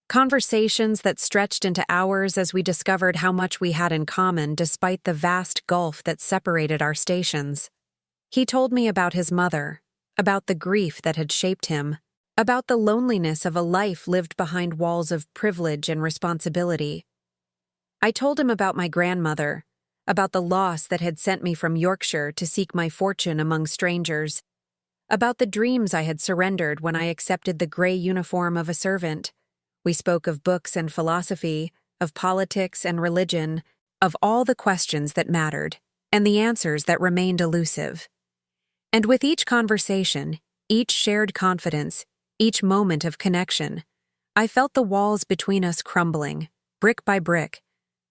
Conversations that stretched into hours as we discovered how much we had in common despite the vast gulf that separated our stations. He told me about his mother, about the grief that had shaped him, about the loneliness of a life lived behind walls of privilege and responsibility. I told him about my grandmother, about the loss that had sent me from Yorkshire to seek my fortune among strangers, about the dreams I had surrendered when I accepted the gray uniform of a servant. We spoke of books and philosophy, of politics and religion, of all the questions that mattered, and the answers that remained elusive. And with each conversation, each shared confidence, each moment of connection, I felt the walls between us crumbling, brick by brick,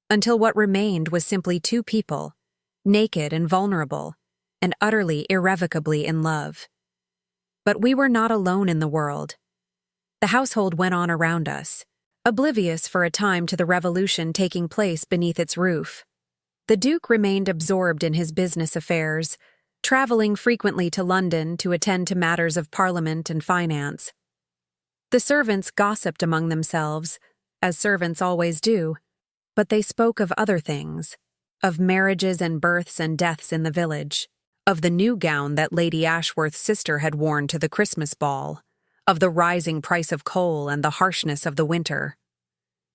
until what remained was simply two people, naked and vulnerable, and utterly irrevocably in love. But we were not alone in the world. The household went on around us, oblivious for a time to the revolution taking place beneath its roof. The Duke remained absorbed in his business affairs, traveling frequently to London to attend to matters of parliament and finance. The servants gossiped among themselves, as servants always do, but they spoke of other things. of marriages and births and deaths in the village, of the new gown that Lady Ashworth's sister had worn to the Christmas ball, of the rising price of coal and the harshness of the winter.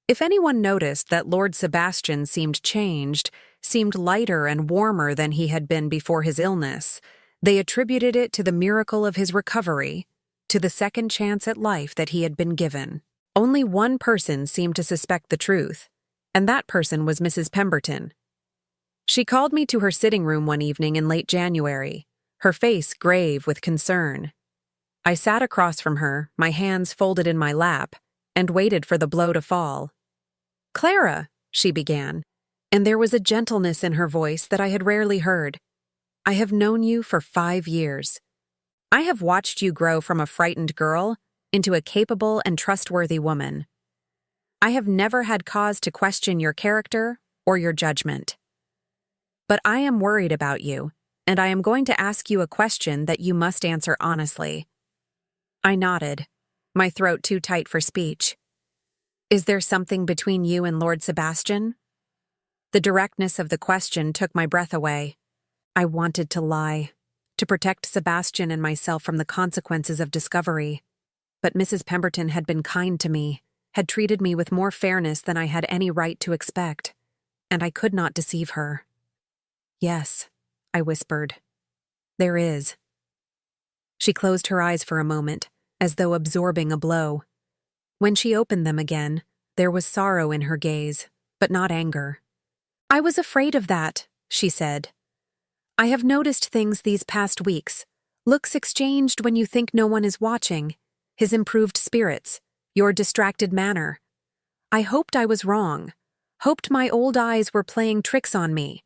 If anyone noticed that Lord Sebastian seemed changed, seemed lighter and warmer than he had been before his illness, they attributed it to the miracle of his recovery, to the second chance at life that he had been given. Only one person seemed to suspect the truth, and that person was Mrs. Pemberton. She called me to her sitting room one evening in late January, her face grave with concern. I sat across from her, my hands folded in my lap, and waited for the blow to fall. "Clara," she began, and there was a gentleness in her voice that I had rarely heard. "I have known you for 5 years. I have watched you grow from a frightened girl into a capable and trustworthy woman. I have never had cause to question your character or your judgment. But I am worried about you, and I am going to ask you a question that you must answer honestly." I nodded, my throat too tight for speech. "Is there something between you and Lord Sebastian?" The directness of the question took my breath away. I wanted to lie, to protect Sebastian and myself from the consequences of discovery. But Mrs. Pemberton had been kind to me, had treated me with more fairness than I had any right to expect, and I could not deceive her. "Yes," I whispered. "There is." She closed her eyes for a moment, as though absorbing a blow. When she opened them again, there was sorrow in her gaze, but not anger. "I was afraid of that," she said. "I have noticed things these past weeks, looks exchanged when you think no one is watching, his improved spirits, your distracted manner. I hoped I was wrong, hoped my old eyes were playing tricks on me,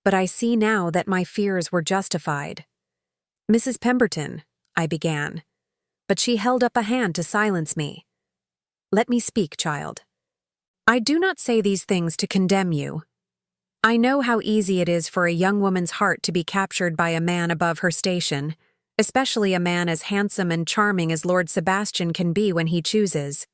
but I see now that my fears were justified." "Mrs. Pemberton," I began, but she held up a hand to silence me. "Let me speak, child. I do not say these things to condemn you. I know how easy it is for a young woman's heart to be captured by a man above her station, especially a man as handsome and charming as Lord Sebastian can be when he chooses.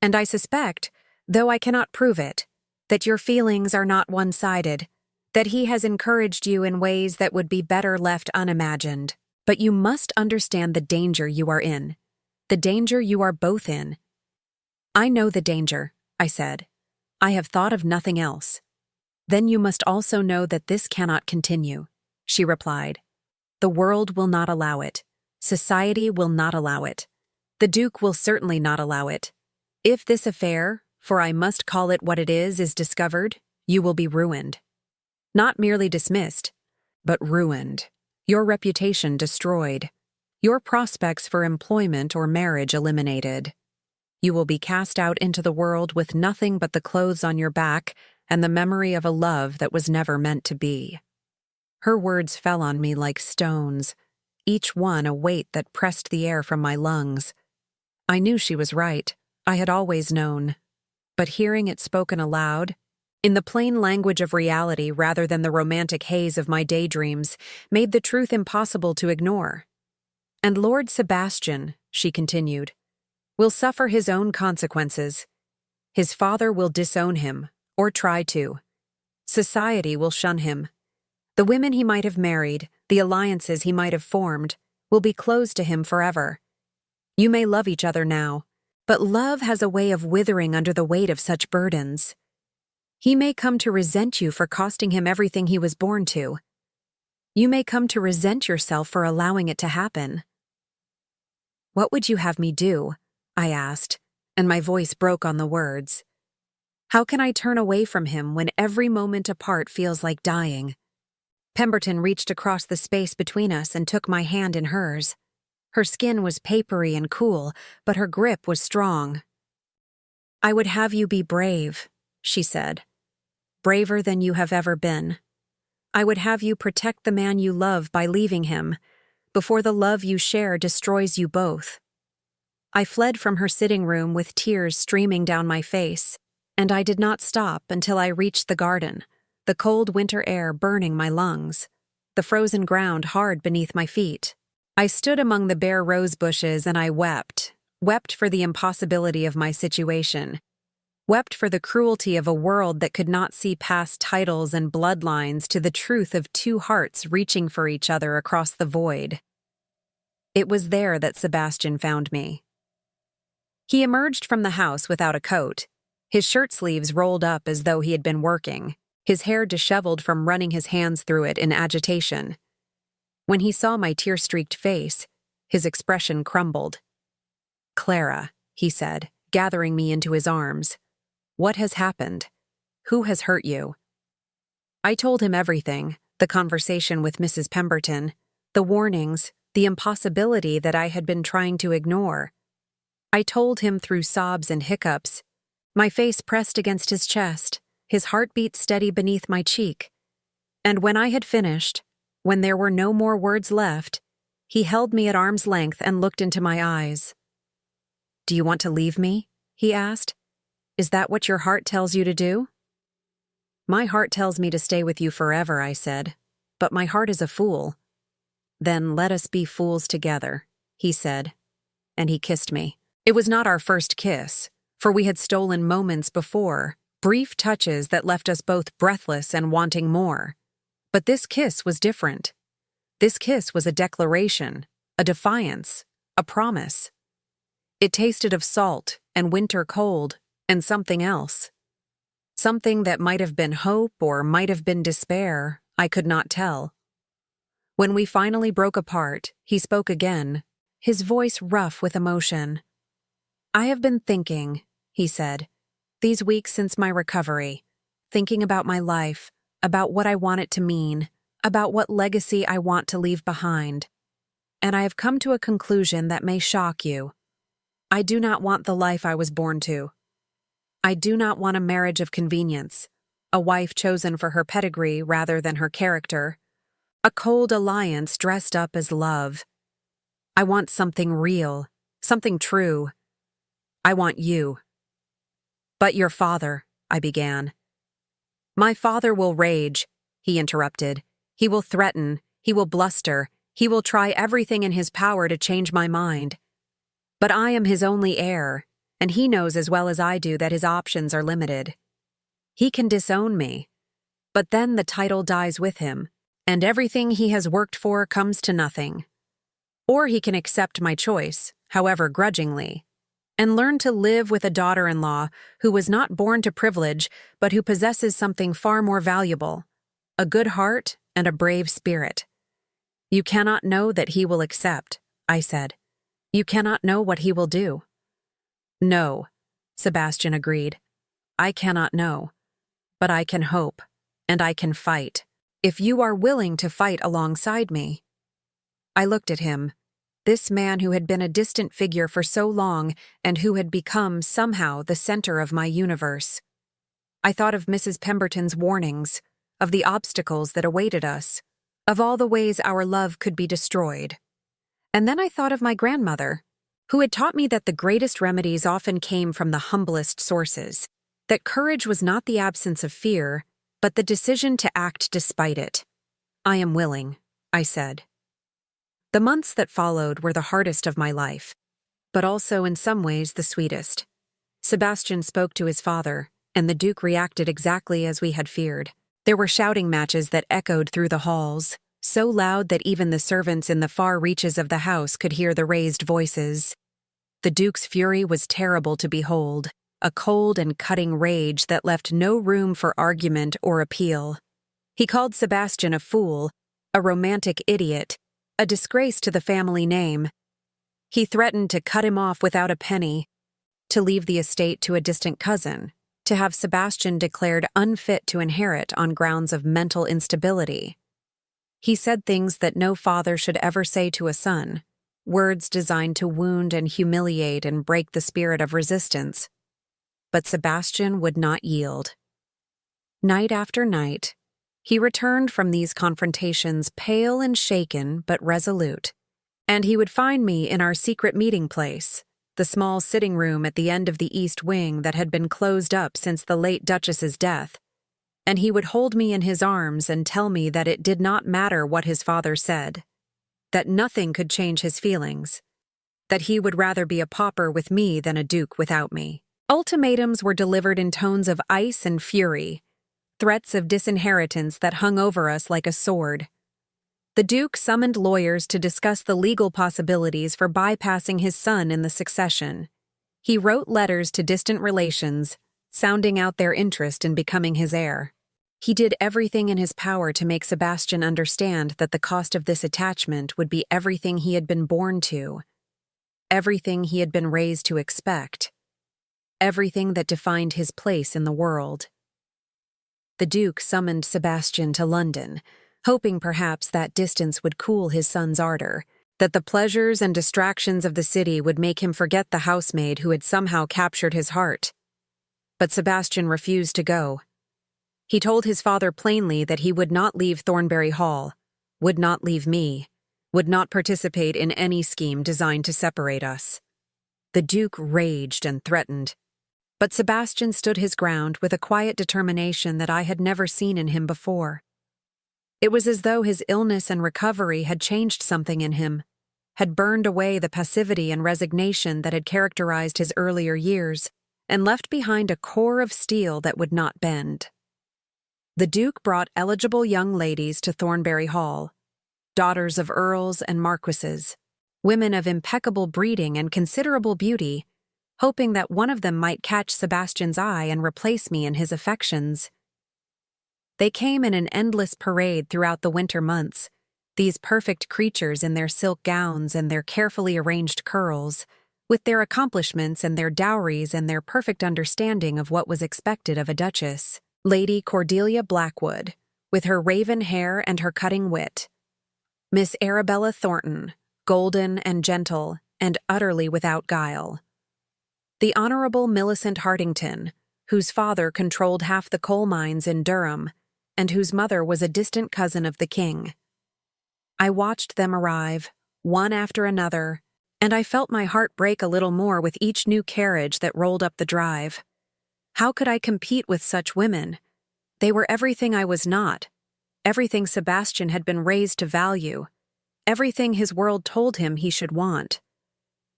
And I suspect, though I cannot prove it, that your feelings are not one-sided, that he has encouraged you in ways that would be better left unimagined. But you must understand the danger you are in, the danger you are both in." "I know the danger," I said. "I have thought of nothing else." "Then you must also know that this cannot continue," she replied. "The world will not allow it. Society will not allow it. The Duke will certainly not allow it. If this affair, for I must call it what it is discovered, you will be ruined. Not merely dismissed, but ruined. Your reputation destroyed. Your prospects for employment or marriage eliminated. You will be cast out into the world with nothing but the clothes on your back and the memory of a love that was never meant to be." Her words fell on me like stones, each one a weight that pressed the air from my lungs. I knew she was right. I had always known. But hearing it spoken aloud, in the plain language of reality rather than the romantic haze of my daydreams, made the truth impossible to ignore. "And Lord Sebastian," she continued, "will suffer his own consequences. His father will disown him, or try to. Society will shun him. The women he might have married, the alliances he might have formed, will be closed to him forever. You may love each other now, but love has a way of withering under the weight of such burdens. He may come to resent you for costing him everything he was born to. You may come to resent yourself for allowing it to happen." "What would you have me do?" I asked, and my voice broke on the words. "How can I turn away from him when every moment apart feels like dying?" Pemberton reached across the space between us and took my hand in hers. Her skin was papery and cool, but her grip was strong. "I would have you be brave," she said. "Braver than you have ever been. I would have you protect the man you love by leaving him, before the love you share destroys you both." I fled from her sitting room with tears streaming down my face, and I did not stop until I reached the garden, the cold winter air burning my lungs, the frozen ground hard beneath my feet. I stood among the bare rose bushes and I wept for the impossibility of my situation. wept for the cruelty of a world that could not see past titles and bloodlines to the truth of two hearts reaching for each other across the void. It was there that Sebastian found me. He emerged from the house without a coat, his shirt sleeves rolled up as though he had been working, his hair disheveled from running his hands through it in agitation. When he saw my tear-streaked face, his expression crumbled. "Clara," he said, gathering me into his arms. "What has happened? Who has hurt you?" I told him everything, the conversation with Mrs. Pemberton, the warnings, the impossibility that I had been trying to ignore. I told him through sobs and hiccups, my face pressed against his chest, his heartbeat steady beneath my cheek. And when I had finished, when there were no more words left, he held me at arm's length and looked into my eyes. "Do you want to leave me?" he asked. "Is that what your heart tells you to do?" "My heart tells me to stay with you forever," I said, "but my heart is a fool." "Then let us be fools together," he said, and he kissed me. It was not our first kiss, for we had stolen moments before, brief touches that left us both breathless and wanting more. But this kiss was different. This kiss was a declaration, a defiance, a promise. It tasted of salt and winter cold and something else. Something that might have been hope or might have been despair, I could not tell. When we finally broke apart, he spoke again, his voice rough with emotion. "I have been thinking," he said, "these weeks since my recovery, thinking about my life, about what I want it to mean, about what legacy I want to leave behind. And I have come to a conclusion that may shock you. I do not want the life I was born to. I do not want a marriage of convenience, a wife chosen for her pedigree rather than her character, a cold alliance dressed up as love. I want something real, something true. I want you." "But your father," I began. "My father will rage," he interrupted. "He will threaten, he will bluster, he will try everything in his power to change my mind. But I am his only heir, and he knows as well as I do that his options are limited. He can disown me, but then the title dies with him, and everything he has worked for comes to nothing. Or he can accept my choice, however grudgingly, and learn to live with a daughter-in-law who was not born to privilege but who possesses something far more valuable, a good heart and a brave spirit. You cannot know that he will accept," I said. "You cannot know what he will do." "No," Sebastian agreed. "I cannot know. But I can hope, and I can fight, if you are willing to fight alongside me." I looked at him, this man who had been a distant figure for so long and who had become, somehow, the center of my universe. I thought of Mrs. Pemberton's warnings, of the obstacles that awaited us, of all the ways our love could be destroyed. And then I thought of my grandmother, who had taught me that the greatest remedies often came from the humblest sources, that courage was not the absence of fear, but the decision to act despite it. "I am willing," I said. The months that followed were the hardest of my life, but also in some ways the sweetest. Sebastian spoke to his father, and the Duke reacted exactly as we had feared. There were shouting matches that echoed through the halls, so loud that even the servants in the far reaches of the house could hear the raised voices. The Duke's fury was terrible to behold, a cold and cutting rage that left no room for argument or appeal. He called Sebastian a fool, a romantic idiot, a disgrace to the family name. He threatened to cut him off without a penny, to leave the estate to a distant cousin, to have Sebastian declared unfit to inherit on grounds of mental instability. He said things that no father should ever say to a son, words designed to wound and humiliate and break the spirit of resistance. But Sebastian would not yield. Night after night, he returned from these confrontations pale and shaken but resolute, and he would find me in our secret meeting place, the small sitting room at the end of the east wing that had been closed up since the late Duchess's death, and he would hold me in his arms and tell me that it did not matter what his father said, that nothing could change his feelings, that he would rather be a pauper with me than a duke without me. Ultimatums were delivered in tones of ice and fury, threats of disinheritance that hung over us like a sword. The Duke summoned lawyers to discuss the legal possibilities for bypassing his son in the succession. He wrote letters to distant relations, sounding out their interest in becoming his heir. He did everything in his power to make Sebastian understand that the cost of this attachment would be everything he had been born to, everything he had been raised to expect, everything that defined his place in the world. The Duke summoned Sebastian to London, hoping perhaps that distance would cool his son's ardor, that the pleasures and distractions of the city would make him forget the housemaid who had somehow captured his heart. But Sebastian refused to go. He told his father plainly that he would not leave Thornbury Hall, would not leave me, would not participate in any scheme designed to separate us. The Duke raged and threatened, but Sebastian stood his ground with a quiet determination that I had never seen in him before. It was as though his illness and recovery had changed something in him, had burned away the passivity and resignation that had characterized his earlier years, and left behind a core of steel that would not bend. The Duke brought eligible young ladies to Thornbury Hall, daughters of earls and marquises, women of impeccable breeding and considerable beauty, hoping that one of them might catch Sebastian's eye and replace me in his affections. They came in an endless parade throughout the winter months, these perfect creatures in their silk gowns and their carefully arranged curls, with their accomplishments and their dowries and their perfect understanding of what was expected of a duchess. Lady Cordelia Blackwood, with her raven hair and her cutting wit. Miss Arabella Thornton, golden and gentle and utterly without guile. The Honorable Millicent Hartington, whose father controlled half the coal mines in Durham, and whose mother was a distant cousin of the king. I watched them arrive, one after another, and I felt my heart break a little more with each new carriage that rolled up the drive. How could I compete with such women? They were everything I was not, everything Sebastian had been raised to value, everything his world told him he should want.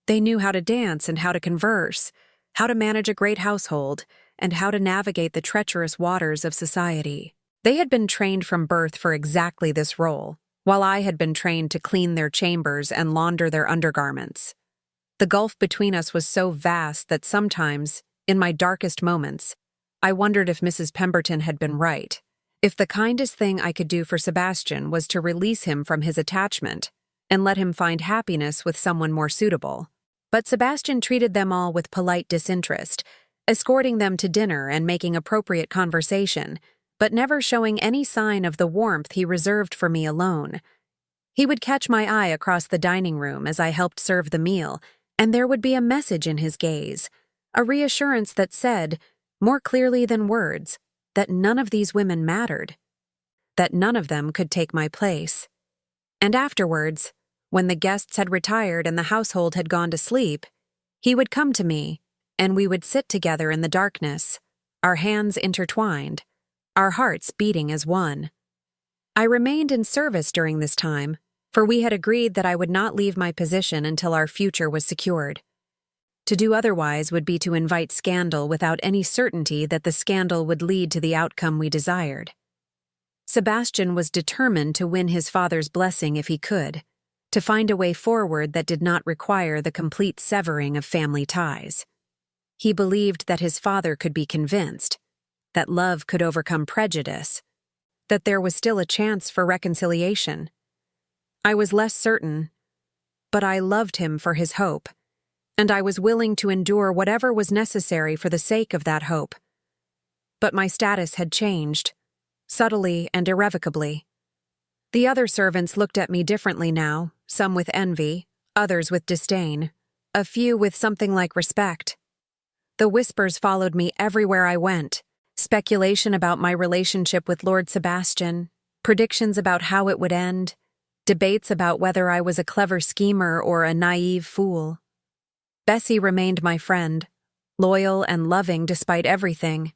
They knew how to dance and how to converse, how to manage a great household, and how to navigate the treacherous waters of society. They had been trained from birth for exactly this role, while I had been trained to clean their chambers and launder their undergarments. The gulf between us was so vast that sometimes, in my darkest moments, I wondered if Mrs. Pemberton had been right, if the kindest thing I could do for Sebastian was to release him from his attachment and let him find happiness with someone more suitable. But Sebastian treated them all with polite disinterest, escorting them to dinner and making appropriate conversation, but never showing any sign of the warmth he reserved for me alone. He would catch my eye across the dining room as I helped serve the meal, and there would be a message in his gaze, a reassurance that said, more clearly than words, that none of these women mattered, that none of them could take my place. And afterwards, when the guests had retired and the household had gone to sleep, he would come to me, and we would sit together in the darkness, our hands intertwined, our hearts beating as one. I remained in service during this time, for we had agreed that I would not leave my position until our future was secured. To do otherwise would be to invite scandal without any certainty that the scandal would lead to the outcome we desired. Sebastian was determined to win his father's blessing if he could, to find a way forward that did not require the complete severing of family ties. He believed that his father could be convinced, that love could overcome prejudice, that there was still a chance for reconciliation. I was less certain, but I loved him for his hope, and I was willing to endure whatever was necessary for the sake of that hope. But my status had changed, subtly and irrevocably. The other servants looked at me differently now, some with envy, others with disdain, a few with something like respect. The whispers followed me everywhere I went, speculation about my relationship with Lord Sebastian, predictions about how it would end, debates about whether I was a clever schemer or a naive fool. Bessie remained my friend, loyal and loving despite everything,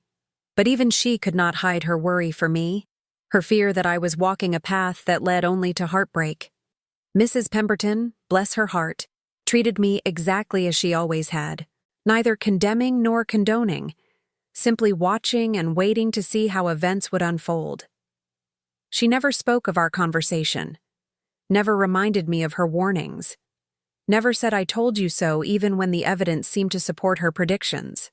but even she could not hide her worry for me, her fear that I was walking a path that led only to heartbreak. Mrs. Pemberton, bless her heart, treated me exactly as she always had, neither condemning nor condoning, simply watching and waiting to see how events would unfold. She never spoke of our conversation, never reminded me of her warnings, never said "I told you so" even when the evidence seemed to support her predictions.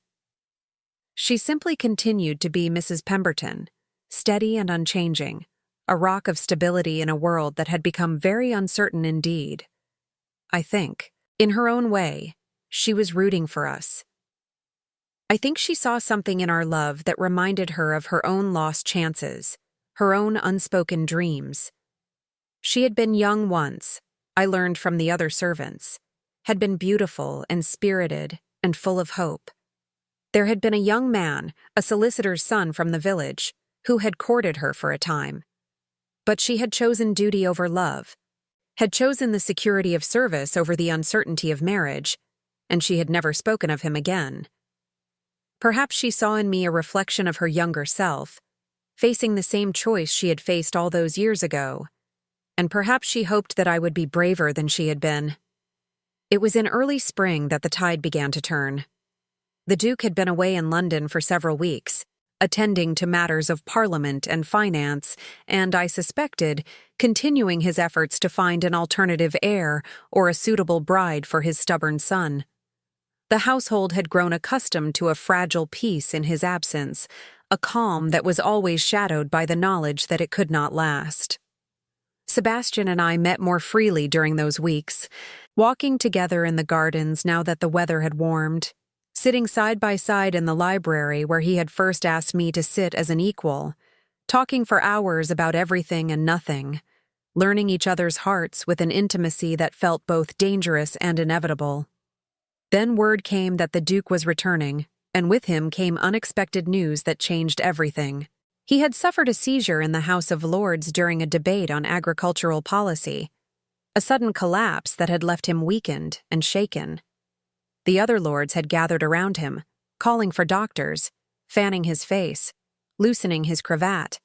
She simply continued to be Mrs. Pemberton, steady and unchanging, a rock of stability in a world that had become very uncertain indeed. I think, in her own way, she was rooting for us. I think she saw something in our love that reminded her of her own lost chances, her own unspoken dreams. She had been young once, I learned from the other servants, had been beautiful and spirited and full of hope. There had been a young man, a solicitor's son from the village, who had courted her for a time. But she had chosen duty over love, had chosen the security of service over the uncertainty of marriage, and she had never spoken of him again. Perhaps she saw in me a reflection of her younger self, facing the same choice she had faced all those years ago, and perhaps she hoped that I would be braver than she had been. It was in early spring that the tide began to turn. The Duke had been away in London for several weeks, attending to matters of Parliament and finance, and, I suspected, continuing his efforts to find an alternative heir or a suitable bride for his stubborn son. The household had grown accustomed to a fragile peace in his absence, a calm that was always shadowed by the knowledge that it could not last. Sebastian and I met more freely during those weeks, walking together in the gardens now that the weather had warmed, sitting side by side in the library where he had first asked me to sit as an equal, talking for hours about everything and nothing, learning each other's hearts with an intimacy that felt both dangerous and inevitable. Then word came that the Duke was returning, and with him came unexpected news that changed everything. He had suffered a seizure in the House of Lords during a debate on agricultural policy, a sudden collapse that had left him weakened and shaken. The other lords had gathered around him, calling for doctors, fanning his face, loosening his cravat.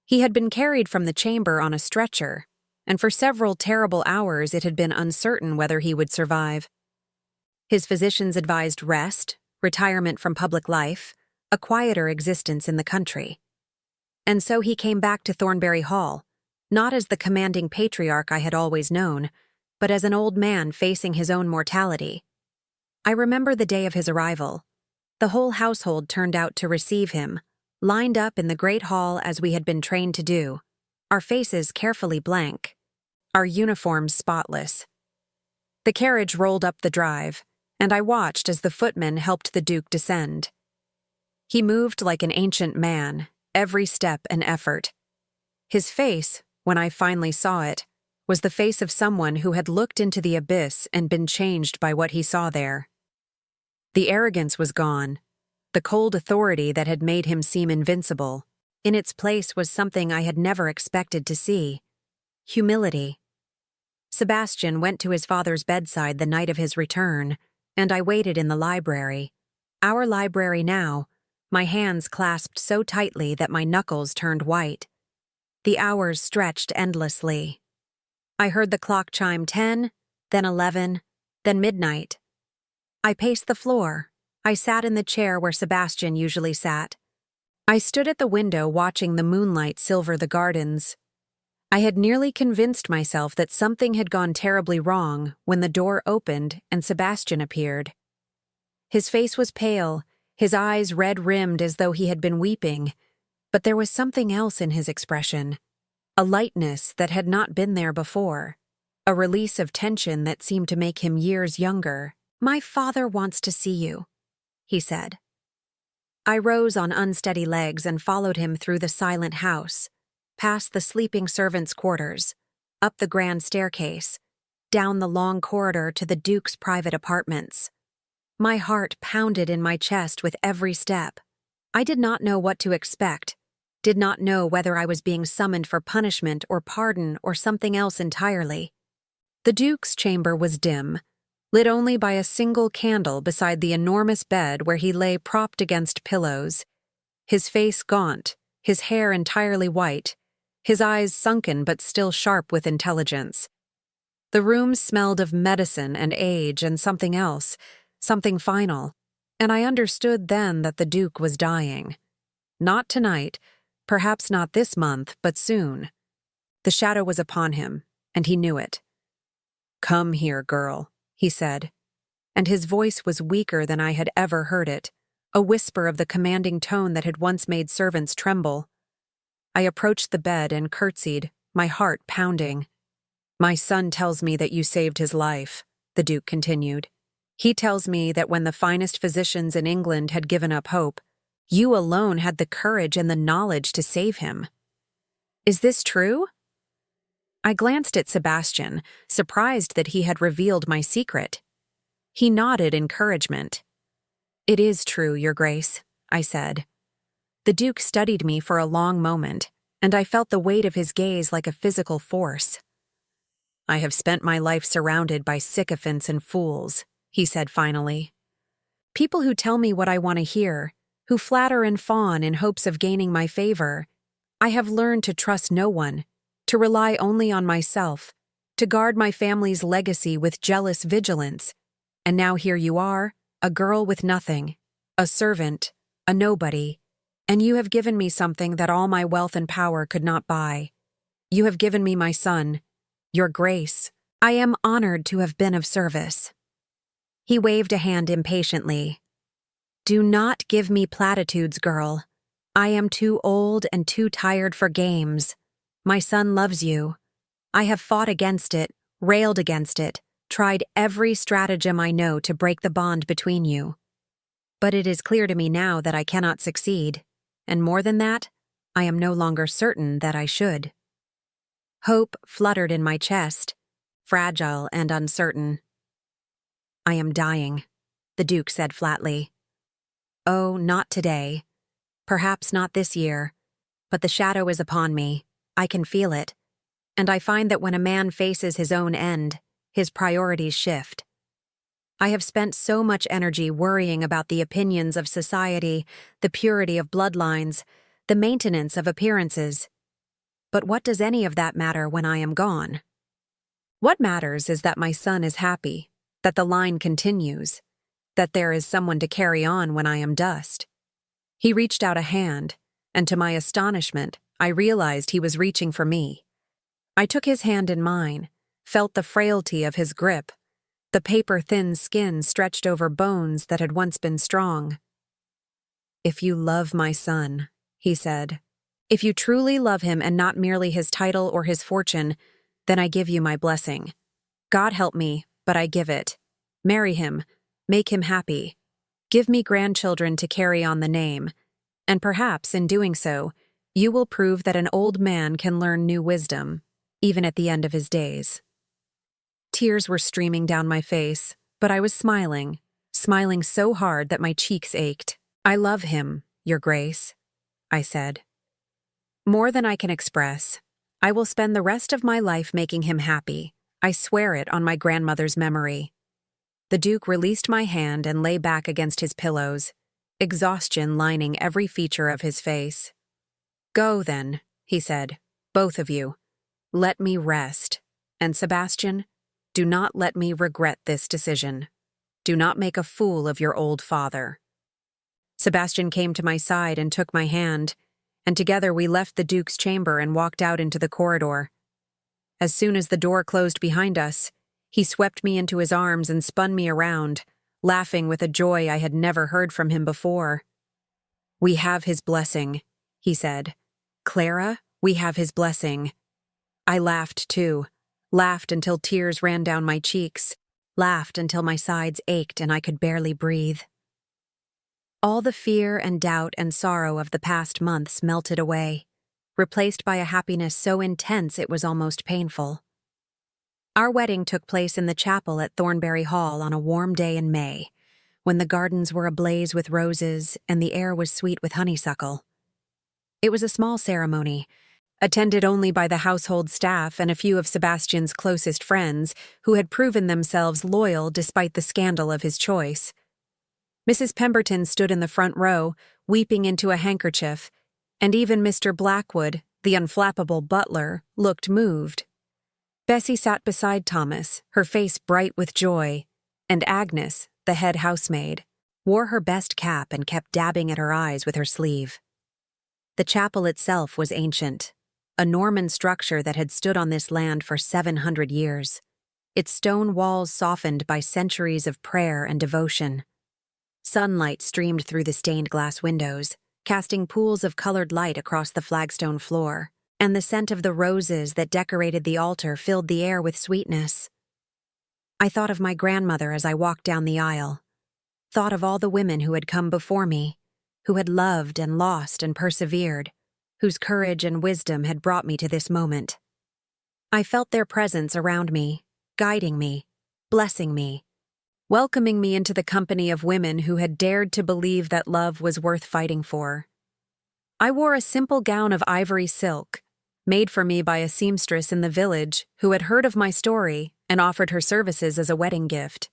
He had been carried from the chamber on a stretcher, and for several terrible hours it had been uncertain whether he would survive. His physicians advised rest, retirement from public life, a quieter existence in the country. And so he came back to Thornbury Hall, not as the commanding patriarch I had always known, but as an old man facing his own mortality. I remember the day of his arrival. The whole household turned out to receive him, lined up in the great hall as we had been trained to do, our faces carefully blank, our uniforms spotless. The carriage rolled up the drive, and I watched as the footman helped the Duke descend. He moved like an ancient man, every step an effort. His face, when I finally saw it, was the face of someone who had looked into the abyss and been changed by what he saw there. The arrogance was gone, the cold authority that had made him seem invincible. In its place was something I had never expected to see: humility. Sebastian went to his father's bedside the night of his return, and I waited in the library. Our library now, my hands clasped so tightly that my knuckles turned white. The hours stretched endlessly. I heard the clock chime 10, then 11, then midnight. I paced the floor. I sat in the chair where Sebastian usually sat. I stood at the window watching the moonlight silver the gardens. I had nearly convinced myself that something had gone terribly wrong when the door opened and Sebastian appeared. His face was pale, his eyes red-rimmed as though he had been weeping, but there was something else in his expression, a lightness that had not been there before, a release of tension that seemed to make him years younger. "My father wants to see you," he said. I rose on unsteady legs and followed him through the silent house, past the sleeping servants' quarters, up the grand staircase, down the long corridor to the Duke's private apartments. My heart pounded in my chest with every step. I did not know what to expect, did not know whether I was being summoned for punishment or pardon or something else entirely. The Duke's chamber was dim, lit only by a single candle beside the enormous bed where he lay propped against pillows, his face gaunt, his hair entirely white, his eyes sunken but still sharp with intelligence. The room smelled of medicine and age and something else, something final, and I understood then that the Duke was dying. Not tonight, perhaps not this month, but soon. The shadow was upon him, and he knew it. "Come here, girl," he said, and his voice was weaker than I had ever heard it, a whisper of the commanding tone that had once made servants tremble. I approached the bed and curtsied, my heart pounding. "My son tells me that you saved his life," the Duke continued. "He tells me that when the finest physicians in England had given up hope, you alone had the courage and the knowledge to save him. Is this true?" I glanced at Sebastian, surprised that he had revealed my secret. He nodded encouragement. "It is true, Your Grace," I said. The Duke studied me for a long moment, and I felt the weight of his gaze like a physical force. "I have spent my life surrounded by sycophants and fools," he said finally. "People who tell me what I want to hear, who flatter and fawn in hopes of gaining my favor. I have learned to trust no one, to rely only on myself, to guard my family's legacy with jealous vigilance. And now here you are, a girl with nothing, a servant, a nobody, and you have given me something that all my wealth and power could not buy. You have given me my son, Your Grace. I am honored to have been of service." He waved a hand impatiently. "Do not give me platitudes, girl. I am too old and too tired for games. My son loves you. I have fought against it, railed against it, tried every stratagem I know to break the bond between you. But it is clear to me now that I cannot succeed, and more than that, I am no longer certain that I should." Hope fluttered in my chest, fragile and uncertain. "I am dying," the Duke said flatly. "Oh, not today. Perhaps not this year. But the shadow is upon me. I can feel it. And I find that when a man faces his own end, his priorities shift. I have spent so much energy worrying about the opinions of society, the purity of bloodlines, the maintenance of appearances. But what does any of that matter when I am gone? What matters is that my son is happy, that the line continues, that there is someone to carry on when I am dust." He reached out a hand, and to my astonishment, I realized he was reaching for me. I took his hand in mine, felt the frailty of his grip, the paper-thin skin stretched over bones that had once been strong. "If you love my son," he said, "if you truly love him and not merely his title or his fortune, then I give you my blessing. God help me, but I give it. Marry him, make him happy. Give me grandchildren to carry on the name, and perhaps, in doing so, you will prove that an old man can learn new wisdom, even at the end of his days." Tears were streaming down my face, but I was smiling so hard that my cheeks ached. "I love him, Your Grace," I said. "More than I can express. I will spend the rest of my life making him happy. I swear it on my grandmother's memory." The Duke released my hand and lay back against his pillows, exhaustion lining every feature of his face. "Go, then," he said, "both of you. Let me rest. And Sebastian, do not let me regret this decision. Do not make a fool of your old father." Sebastian came to my side and took my hand, and together we left the Duke's chamber and walked out into the corridor. As soon as the door closed behind us, he swept me into his arms and spun me around, laughing with a joy I had never heard from him before. "We have his blessing," he said. "Clara, we have his blessing." I laughed too, laughed until tears ran down my cheeks, laughed until my sides ached and I could barely breathe. All the fear and doubt and sorrow of the past months melted away, replaced by a happiness so intense it was almost painful. Our wedding took place in the chapel at Thornbury Hall on a warm day in May, when the gardens were ablaze with roses and the air was sweet with honeysuckle. It was a small ceremony, attended only by the household staff and a few of Sebastian's closest friends who had proven themselves loyal despite the scandal of his choice. Mrs. Pemberton stood in the front row, weeping into a handkerchief, and even Mr. Blackwood, the unflappable butler, looked moved. Bessie sat beside Thomas, her face bright with joy, and Agnes, the head housemaid, wore her best cap and kept dabbing at her eyes with her sleeve. The chapel itself was ancient, a Norman structure that had stood on this land for 700 years, its stone walls softened by centuries of prayer and devotion. Sunlight streamed through the stained glass windows, casting pools of colored light across the flagstone floor, and the scent of the roses that decorated the altar filled the air with sweetness. I thought of my grandmother as I walked down the aisle, thought of all the women who had come before me, who had loved and lost and persevered, whose courage and wisdom had brought me to this moment. I felt their presence around me, guiding me, blessing me, welcoming me into the company of women who had dared to believe that love was worth fighting for. I wore a simple gown of ivory silk, made for me by a seamstress in the village who had heard of my story and offered her services as a wedding gift.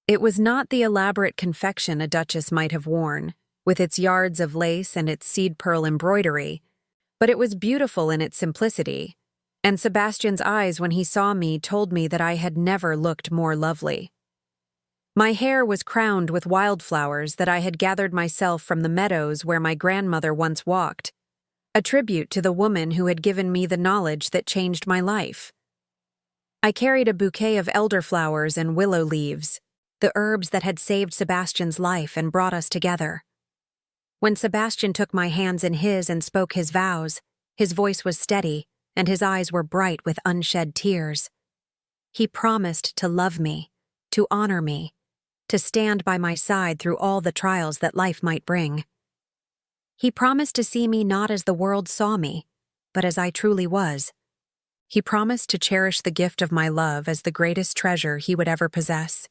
It was not the elaborate confection a duchess might have worn, with its yards of lace and its seed pearl embroidery, but it was beautiful in its simplicity, and Sebastian's eyes when he saw me told me that I had never looked more lovely. My hair was crowned with wildflowers that I had gathered myself from the meadows where my grandmother once walked, a tribute to the woman who had given me the knowledge that changed my life. I carried a bouquet of elderflowers and willow leaves, the herbs that had saved Sebastian's life and brought us together. When Sebastian took my hands in his and spoke his vows, his voice was steady, and his eyes were bright with unshed tears. He promised to love me, to honor me, to stand by my side through all the trials that life might bring. He promised to see me not as the world saw me, but as I truly was. He promised to cherish the gift of my love as the greatest treasure he would ever possess.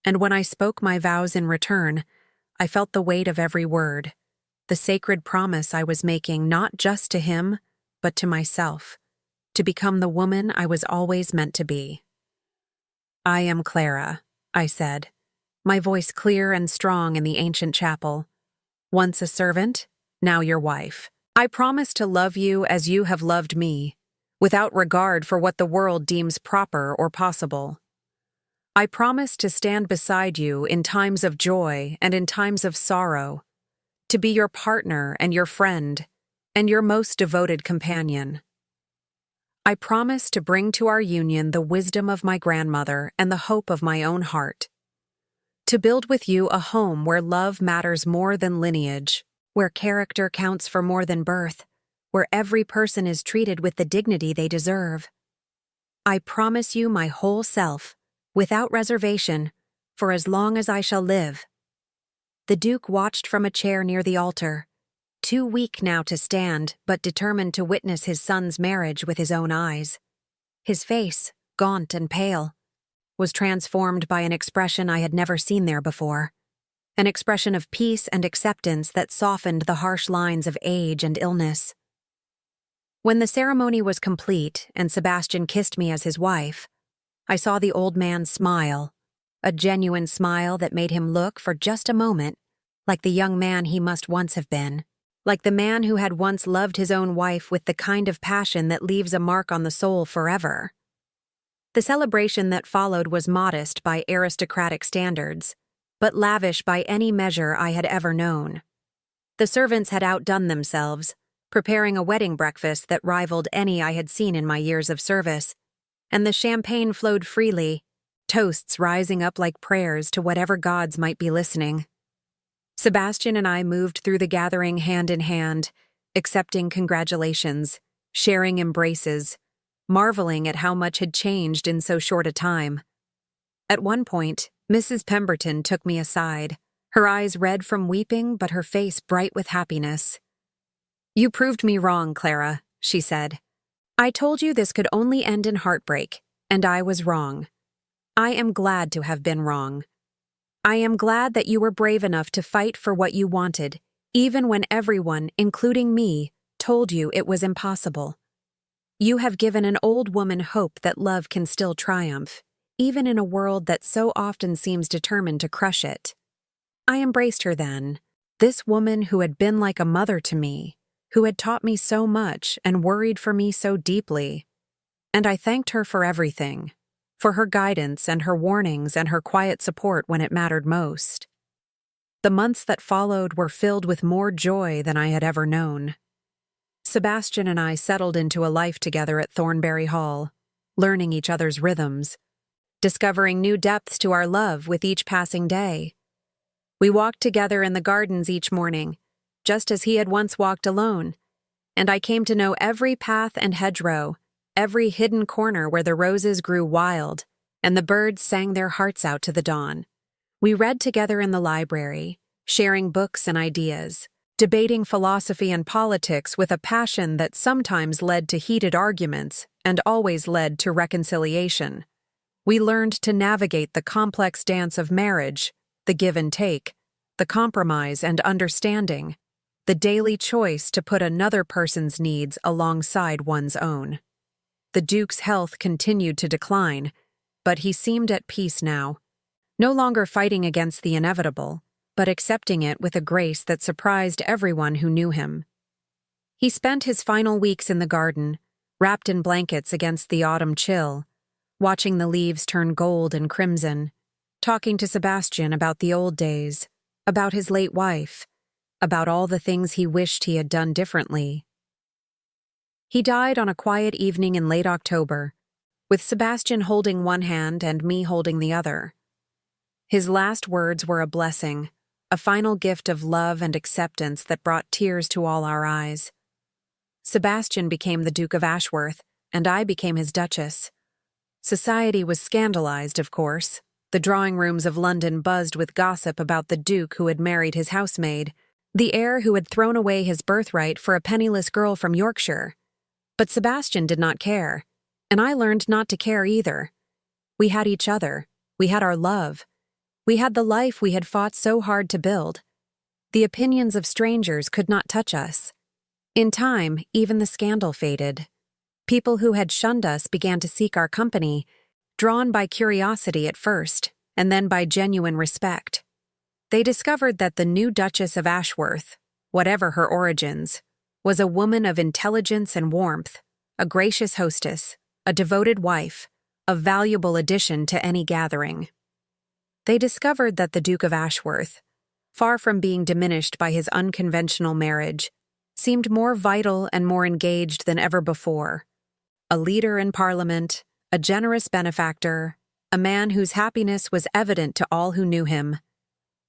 And when I spoke my vows in return, I felt the weight of every word, the sacred promise I was making not just to him, but to myself, to become the woman I was always meant to be. "I am Clara," I said, my voice clear and strong in the ancient chapel. "Once a servant, now your wife. I promise to love you as you have loved me, without regard for what the world deems proper or possible. I promise to stand beside you in times of joy and in times of sorrow, to be your partner and your friend, and your most devoted companion. I promise to bring to our union the wisdom of my grandmother and the hope of my own heart, to build with you a home where love matters more than lineage, where character counts for more than birth, where every person is treated with the dignity they deserve. I promise you my whole self, without reservation, for as long as I shall live." The Duke watched from a chair near the altar, too weak now to stand, but determined to witness his son's marriage with his own eyes. His face, gaunt and pale, was transformed by an expression I had never seen there before, an expression of peace and acceptance that softened the harsh lines of age and illness. When the ceremony was complete and Sebastian kissed me as his wife, I saw the old man smile, a genuine smile that made him look for just a moment like the young man he must once have been, like the man who had once loved his own wife with the kind of passion that leaves a mark on the soul forever. The celebration that followed was modest by aristocratic standards, but lavish by any measure I had ever known. The servants had outdone themselves, preparing a wedding breakfast that rivaled any I had seen in my years of service, and the champagne flowed freely, toasts rising up like prayers to whatever gods might be listening. Sebastian and I moved through the gathering hand in hand, accepting congratulations, sharing embraces, marveling at how much had changed in so short a time. At one point, Mrs. Pemberton took me aside, her eyes red from weeping but her face bright with happiness. "You proved me wrong, Clara," she said. "I told you this could only end in heartbreak, and I was wrong. I am glad to have been wrong. I am glad that you were brave enough to fight for what you wanted, even when everyone, including me, told you it was impossible. You have given an old woman hope that love can still triumph, even in a world that so often seems determined to crush it." I embraced her then, this woman who had been like a mother to me, who had taught me so much and worried for me so deeply. And I thanked her for everything, for her guidance and her warnings and her quiet support when it mattered most. The months that followed were filled with more joy than I had ever known. Sebastian and I settled into a life together at Thornbury Hall, learning each other's rhythms, discovering new depths to our love with each passing day. We walked together in the gardens each morning, just as he had once walked alone, and I came to know every path and hedgerow, every hidden corner where the roses grew wild and the birds sang their hearts out to the dawn. We read together in the library, sharing books and ideas, debating philosophy and politics with a passion that sometimes led to heated arguments and always led to reconciliation. We learned to navigate the complex dance of marriage, the give and take, the compromise and understanding, the daily choice to put another person's needs alongside one's own. The Duke's health continued to decline, but he seemed at peace now, no longer fighting against the inevitable, but accepting it with a grace that surprised everyone who knew him. He spent his final weeks in the garden, wrapped in blankets against the autumn chill, watching the leaves turn gold and crimson, talking to Sebastian about the old days, about his late wife, about all the things he wished he had done differently. He died on a quiet evening in late October, with Sebastian holding one hand and me holding the other. His last words were a blessing, a final gift of love and acceptance that brought tears to all our eyes. Sebastian became the Duke of Ashworth, and I became his Duchess. Society was scandalized, of course. The drawing rooms of London buzzed with gossip about the Duke who had married his housemaid, the heir who had thrown away his birthright for a penniless girl from Yorkshire. But Sebastian did not care, and I learned not to care either. We had each other. We had our love. We had the life we had fought so hard to build. The opinions of strangers could not touch us. In time, even the scandal faded. People who had shunned us began to seek our company, drawn by curiosity at first, and then by genuine respect. They discovered that the new Duchess of Ashworth, whatever her origins, was a woman of intelligence and warmth, a gracious hostess, a devoted wife, a valuable addition to any gathering. They discovered that the Duke of Ashworth, far from being diminished by his unconventional marriage, seemed more vital and more engaged than ever before. A leader in Parliament, a generous benefactor, a man whose happiness was evident to all who knew him.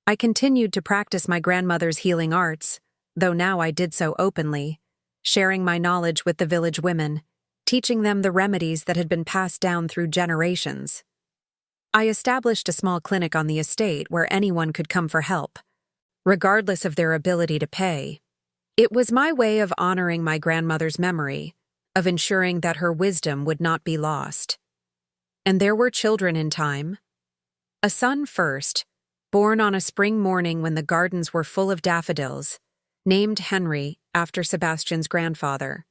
I continued to practice my grandmother's healing arts, though now I did so openly, sharing my knowledge with the village women, teaching them the remedies that had been passed down through generations. I established a small clinic on the estate where anyone could come for help, regardless of their ability to pay. It was my way of honoring my grandmother's memory, of ensuring that her wisdom would not be lost. And there were children in time. A son first, born on a spring morning when the gardens were full of daffodils, named Henry after Sebastian's grandfather.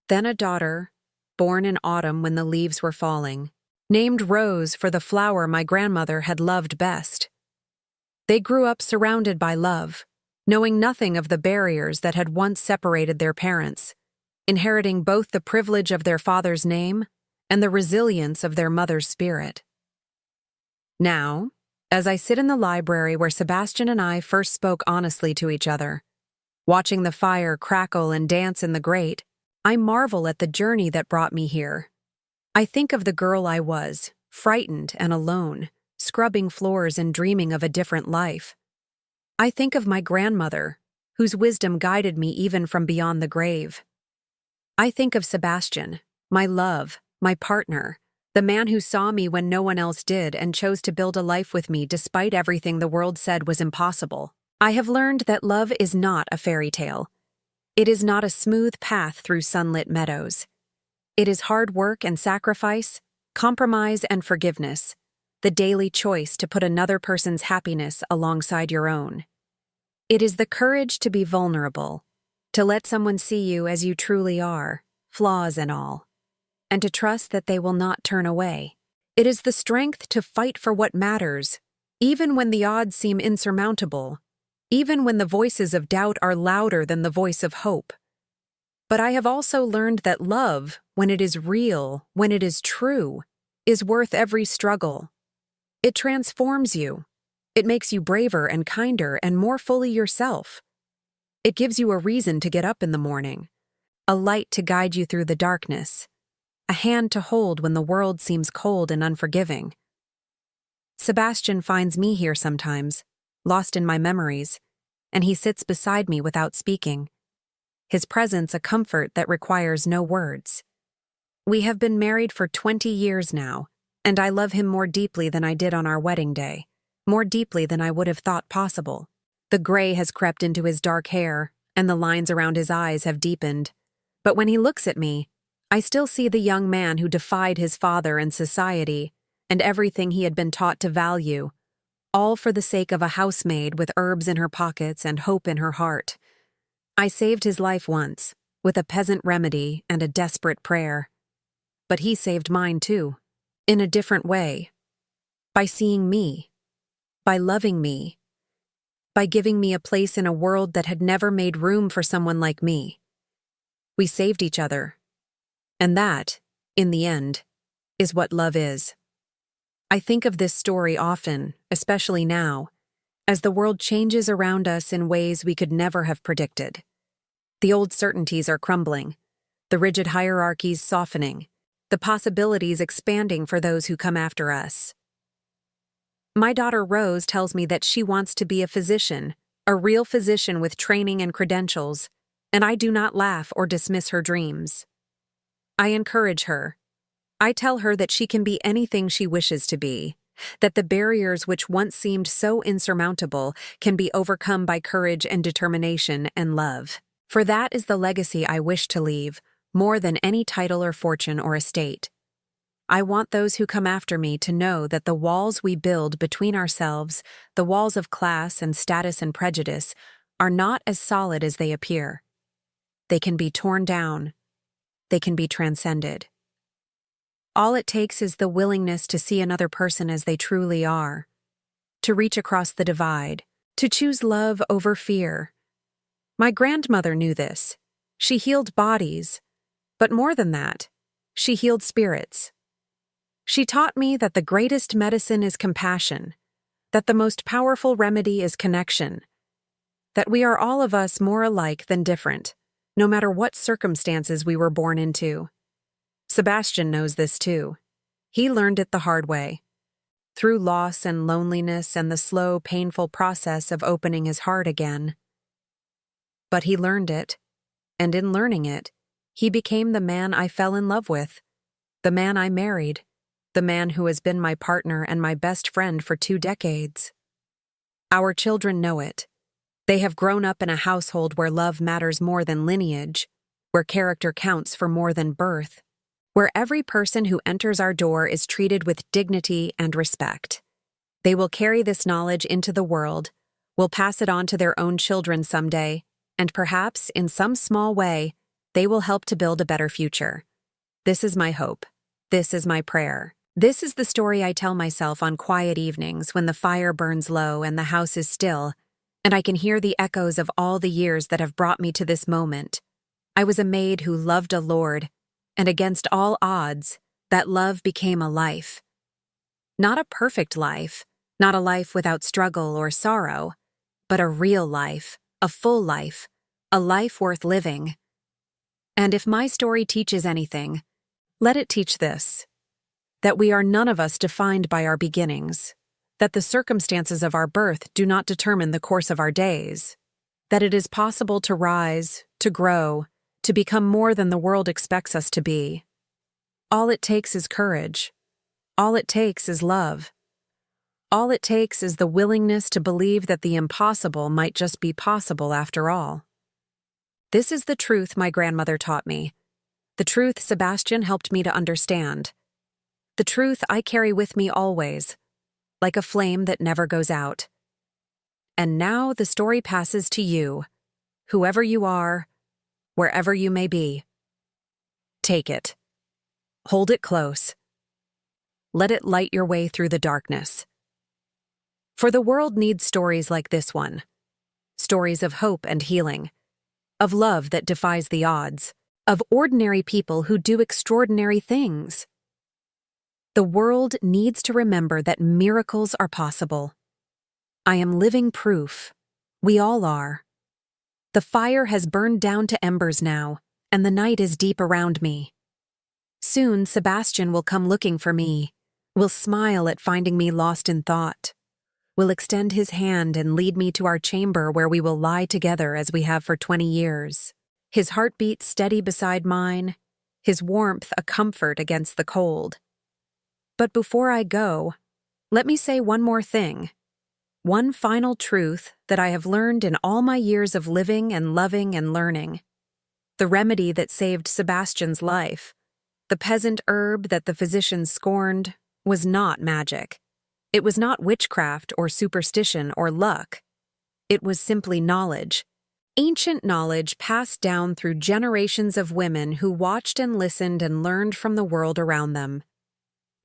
Then a daughter, born in autumn when the leaves were falling, named Rose for the flower my grandmother had loved best. They grew up surrounded by love, knowing nothing of the barriers that had once separated their parents, inheriting both the privilege of their father's name and the resilience of their mother's spirit. Now, as I sit in the library where Sebastian and I first spoke honestly to each other, watching the fire crackle and dance in the grate, I marvel at the journey that brought me here. I think of the girl I was, frightened and alone, scrubbing floors and dreaming of a different life. I think of my grandmother, whose wisdom guided me even from beyond the grave. I think of Sebastian, my love, my partner, the man who saw me when no one else did and chose to build a life with me despite everything the world said was impossible. I have learned that love is not a fairy tale. It is not a smooth path through sunlit meadows. It is hard work and sacrifice, compromise and forgiveness, the daily choice to put another person's happiness alongside your own. It is the courage to be vulnerable, to let someone see you as you truly are, flaws and all, and to trust that they will not turn away. It is the strength to fight for what matters, even when the odds seem insurmountable, even when the voices of doubt are louder than the voice of hope. But I have also learned that love, when it is real, when it is true, is worth every struggle. It transforms you. It makes you braver and kinder and more fully yourself. It gives you a reason to get up in the morning, a light to guide you through the darkness, a hand to hold when the world seems cold and unforgiving. Sebastian finds me here sometimes, lost in my memories, and he sits beside me without speaking. His presence a comfort that requires no words. We have been married for 20 years now, and I love him more deeply than I did on our wedding day, more deeply than I would have thought possible. The gray has crept into his dark hair, and the lines around his eyes have deepened. But when he looks at me, I still see the young man who defied his father and society, and everything he had been taught to value, all for the sake of a housemaid with herbs in her pockets and hope in her heart. I saved his life once, with a peasant remedy and a desperate prayer. But he saved mine too, in a different way. By seeing me, by loving me, by giving me a place in a world that had never made room for someone like me. We saved each other. And that, in the end, is what love is. I think of this story often, especially now, as the world changes around us in ways we could never have predicted. The old certainties are crumbling, the rigid hierarchies softening, the possibilities expanding for those who come after us. My daughter Rose tells me that she wants to be a physician, a real physician with training and credentials, and I do not laugh or dismiss her dreams. I encourage her. I tell her that she can be anything she wishes to be, that the barriers which once seemed so insurmountable can be overcome by courage and determination and love. For that is the legacy I wish to leave, more than any title or fortune or estate. I want those who come after me to know that the walls we build between ourselves, the walls of class and status and prejudice, are not as solid as they appear. They can be torn down. They can be transcended. All it takes is the willingness to see another person as they truly are, to reach across the divide, to choose love over fear. My grandmother knew this. She healed bodies, but more than that, she healed spirits. She taught me that the greatest medicine is compassion, that the most powerful remedy is connection, that we are all of us more alike than different, no matter what circumstances we were born into. Sebastian knows this too. He learned it the hard way, through loss and loneliness and the slow, painful process of opening his heart again. But he learned it, and in learning it, he became the man I fell in love with, the man I married, the man who has been my partner and my best friend for 2 decades. Our children know it. They have grown up in a household where love matters more than lineage, where character counts for more than birth, where every person who enters our door is treated with dignity and respect. They will carry this knowledge into the world, will pass it on to their own children someday, and perhaps, in some small way, they will help to build a better future. This is my hope. This is my prayer. This is the story I tell myself on quiet evenings when the fire burns low and the house is still, and I can hear the echoes of all the years that have brought me to this moment. I was a maid who loved a lord, and against all odds, that love became a life. Not a perfect life, not a life without struggle or sorrow, but a real life, a full life, a life worth living. And if my story teaches anything, let it teach this: that we are none of us defined by our beginnings, that the circumstances of our birth do not determine the course of our days, that it is possible to rise, to grow, to become more than the world expects us to be. All it takes is courage. All it takes is love. All it takes is the willingness to believe that the impossible might just be possible after all. This is the truth my grandmother taught me, the truth Sebastian helped me to understand, the truth I carry with me always, like a flame that never goes out. And now the story passes to you, whoever you are, wherever you may be. Take it. Hold it close. Let it light your way through the darkness. For the world needs stories like this one. Stories of hope and healing, of love that defies the odds, of ordinary people who do extraordinary things. The world needs to remember that miracles are possible. I am living proof. We all are. The fire has burned down to embers now, and the night is deep around me. Soon Sebastian will come looking for me, will smile at finding me lost in thought, will extend his hand and lead me to our chamber where we will lie together as we have for 20 years. His heartbeat steady beside mine, his warmth a comfort against the cold. But before I go, let me say one more thing. One final truth that I have learned in all my years of living and loving and learning. The remedy that saved Sebastian's life, the peasant herb that the physicians scorned, was not magic. It was not witchcraft or superstition or luck. It was simply knowledge. Ancient knowledge passed down through generations of women who watched and listened and learned from the world around them.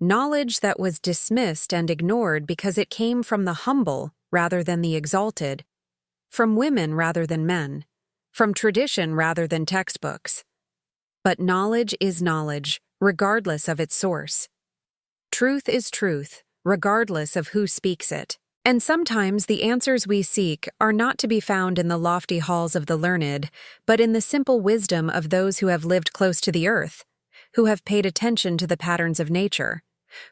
Knowledge that was dismissed and ignored because it came from the humble rather than the exalted, from women rather than men, from tradition rather than textbooks. But knowledge is knowledge, regardless of its source. Truth is truth, regardless of who speaks it. And sometimes the answers we seek are not to be found in the lofty halls of the learned, but in the simple wisdom of those who have lived close to the earth, who have paid attention to the patterns of nature,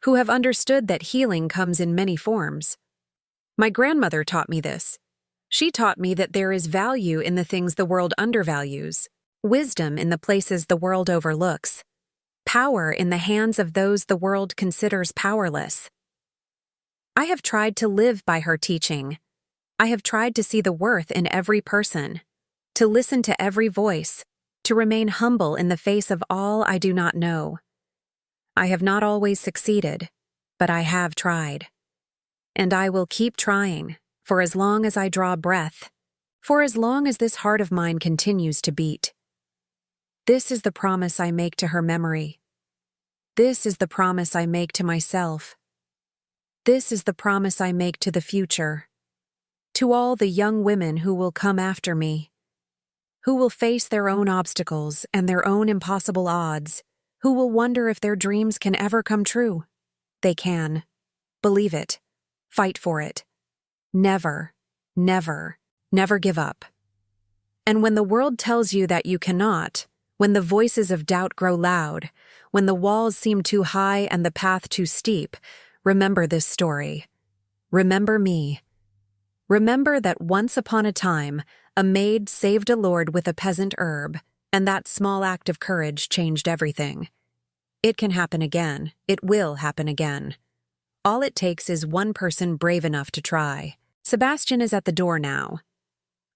who have understood that healing comes in many forms. My grandmother taught me this. She taught me that there is value in the things the world undervalues, wisdom in the places the world overlooks, power in the hands of those the world considers powerless. I have tried to live by her teaching. I have tried to see the worth in every person, to listen to every voice, to remain humble in the face of all I do not know. I have not always succeeded, but I have tried. And I will keep trying, for as long as I draw breath, for as long as this heart of mine continues to beat. This is the promise I make to her memory. This is the promise I make to myself. This is the promise I make to the future, to all the young women who will come after me, who will face their own obstacles and their own impossible odds, who will wonder if their dreams can ever come true. They can. Believe it. Fight for it. Never, never, never give up. And when the world tells you that you cannot, when the voices of doubt grow loud, when the walls seem too high and the path too steep, remember this story. Remember me. Remember that once upon a time, a maid saved a lord with a peasant herb, and that small act of courage changed everything. It can happen again. It will happen again. All it takes is one person brave enough to try. Sebastian is at the door now.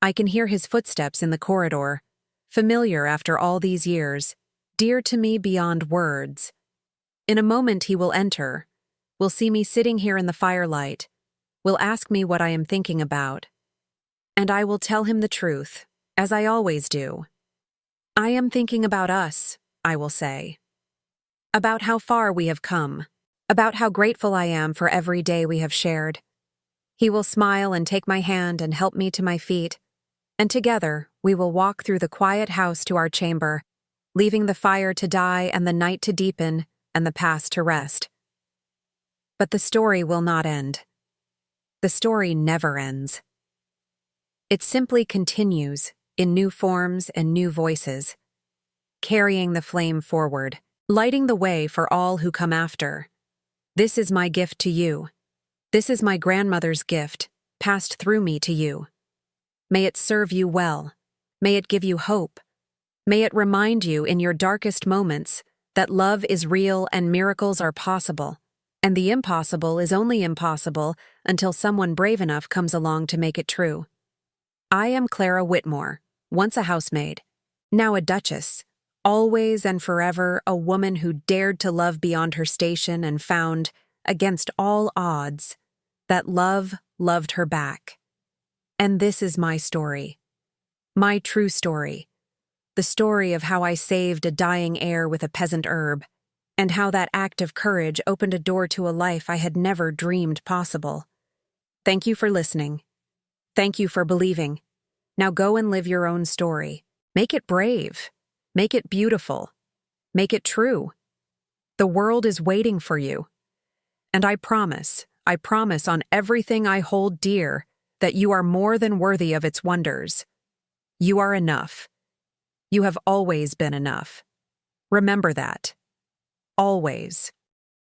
I can hear his footsteps in the corridor, familiar after all these years, dear to me beyond words. In a moment he will enter, will see me sitting here in the firelight, will ask me what I am thinking about. And I will tell him the truth, as I always do. I am thinking about us, I will say. About how far we have come, about how grateful I am for every day we have shared. He will smile and take my hand and help me to my feet, and together we will walk through the quiet house to our chamber, leaving the fire to die and the night to deepen and the past to rest. But the story will not end. The story never ends. It simply continues in new forms and new voices, carrying the flame forward, lighting the way for all who come after. This is my gift to you. This is my grandmother's gift, passed through me to you. May it serve you well. May it give you hope. May it remind you in your darkest moments that love is real and miracles are possible, and the impossible is only impossible until someone brave enough comes along to make it true. I am Clara Whitmore, once a housemaid, now a duchess, always and forever a woman who dared to love beyond her station and found, against all odds, that love loved her back. And this is my story. My true story. The story of how I saved a dying heir with a peasant herb, and how that act of courage opened a door to a life I had never dreamed possible. Thank you for listening. Thank you for believing. Now go and live your own story. Make it brave. Make it beautiful. Make it true. The world is waiting for you. And I promise on everything I hold dear, that you are more than worthy of its wonders. You are enough. You have always been enough. Remember that. Always.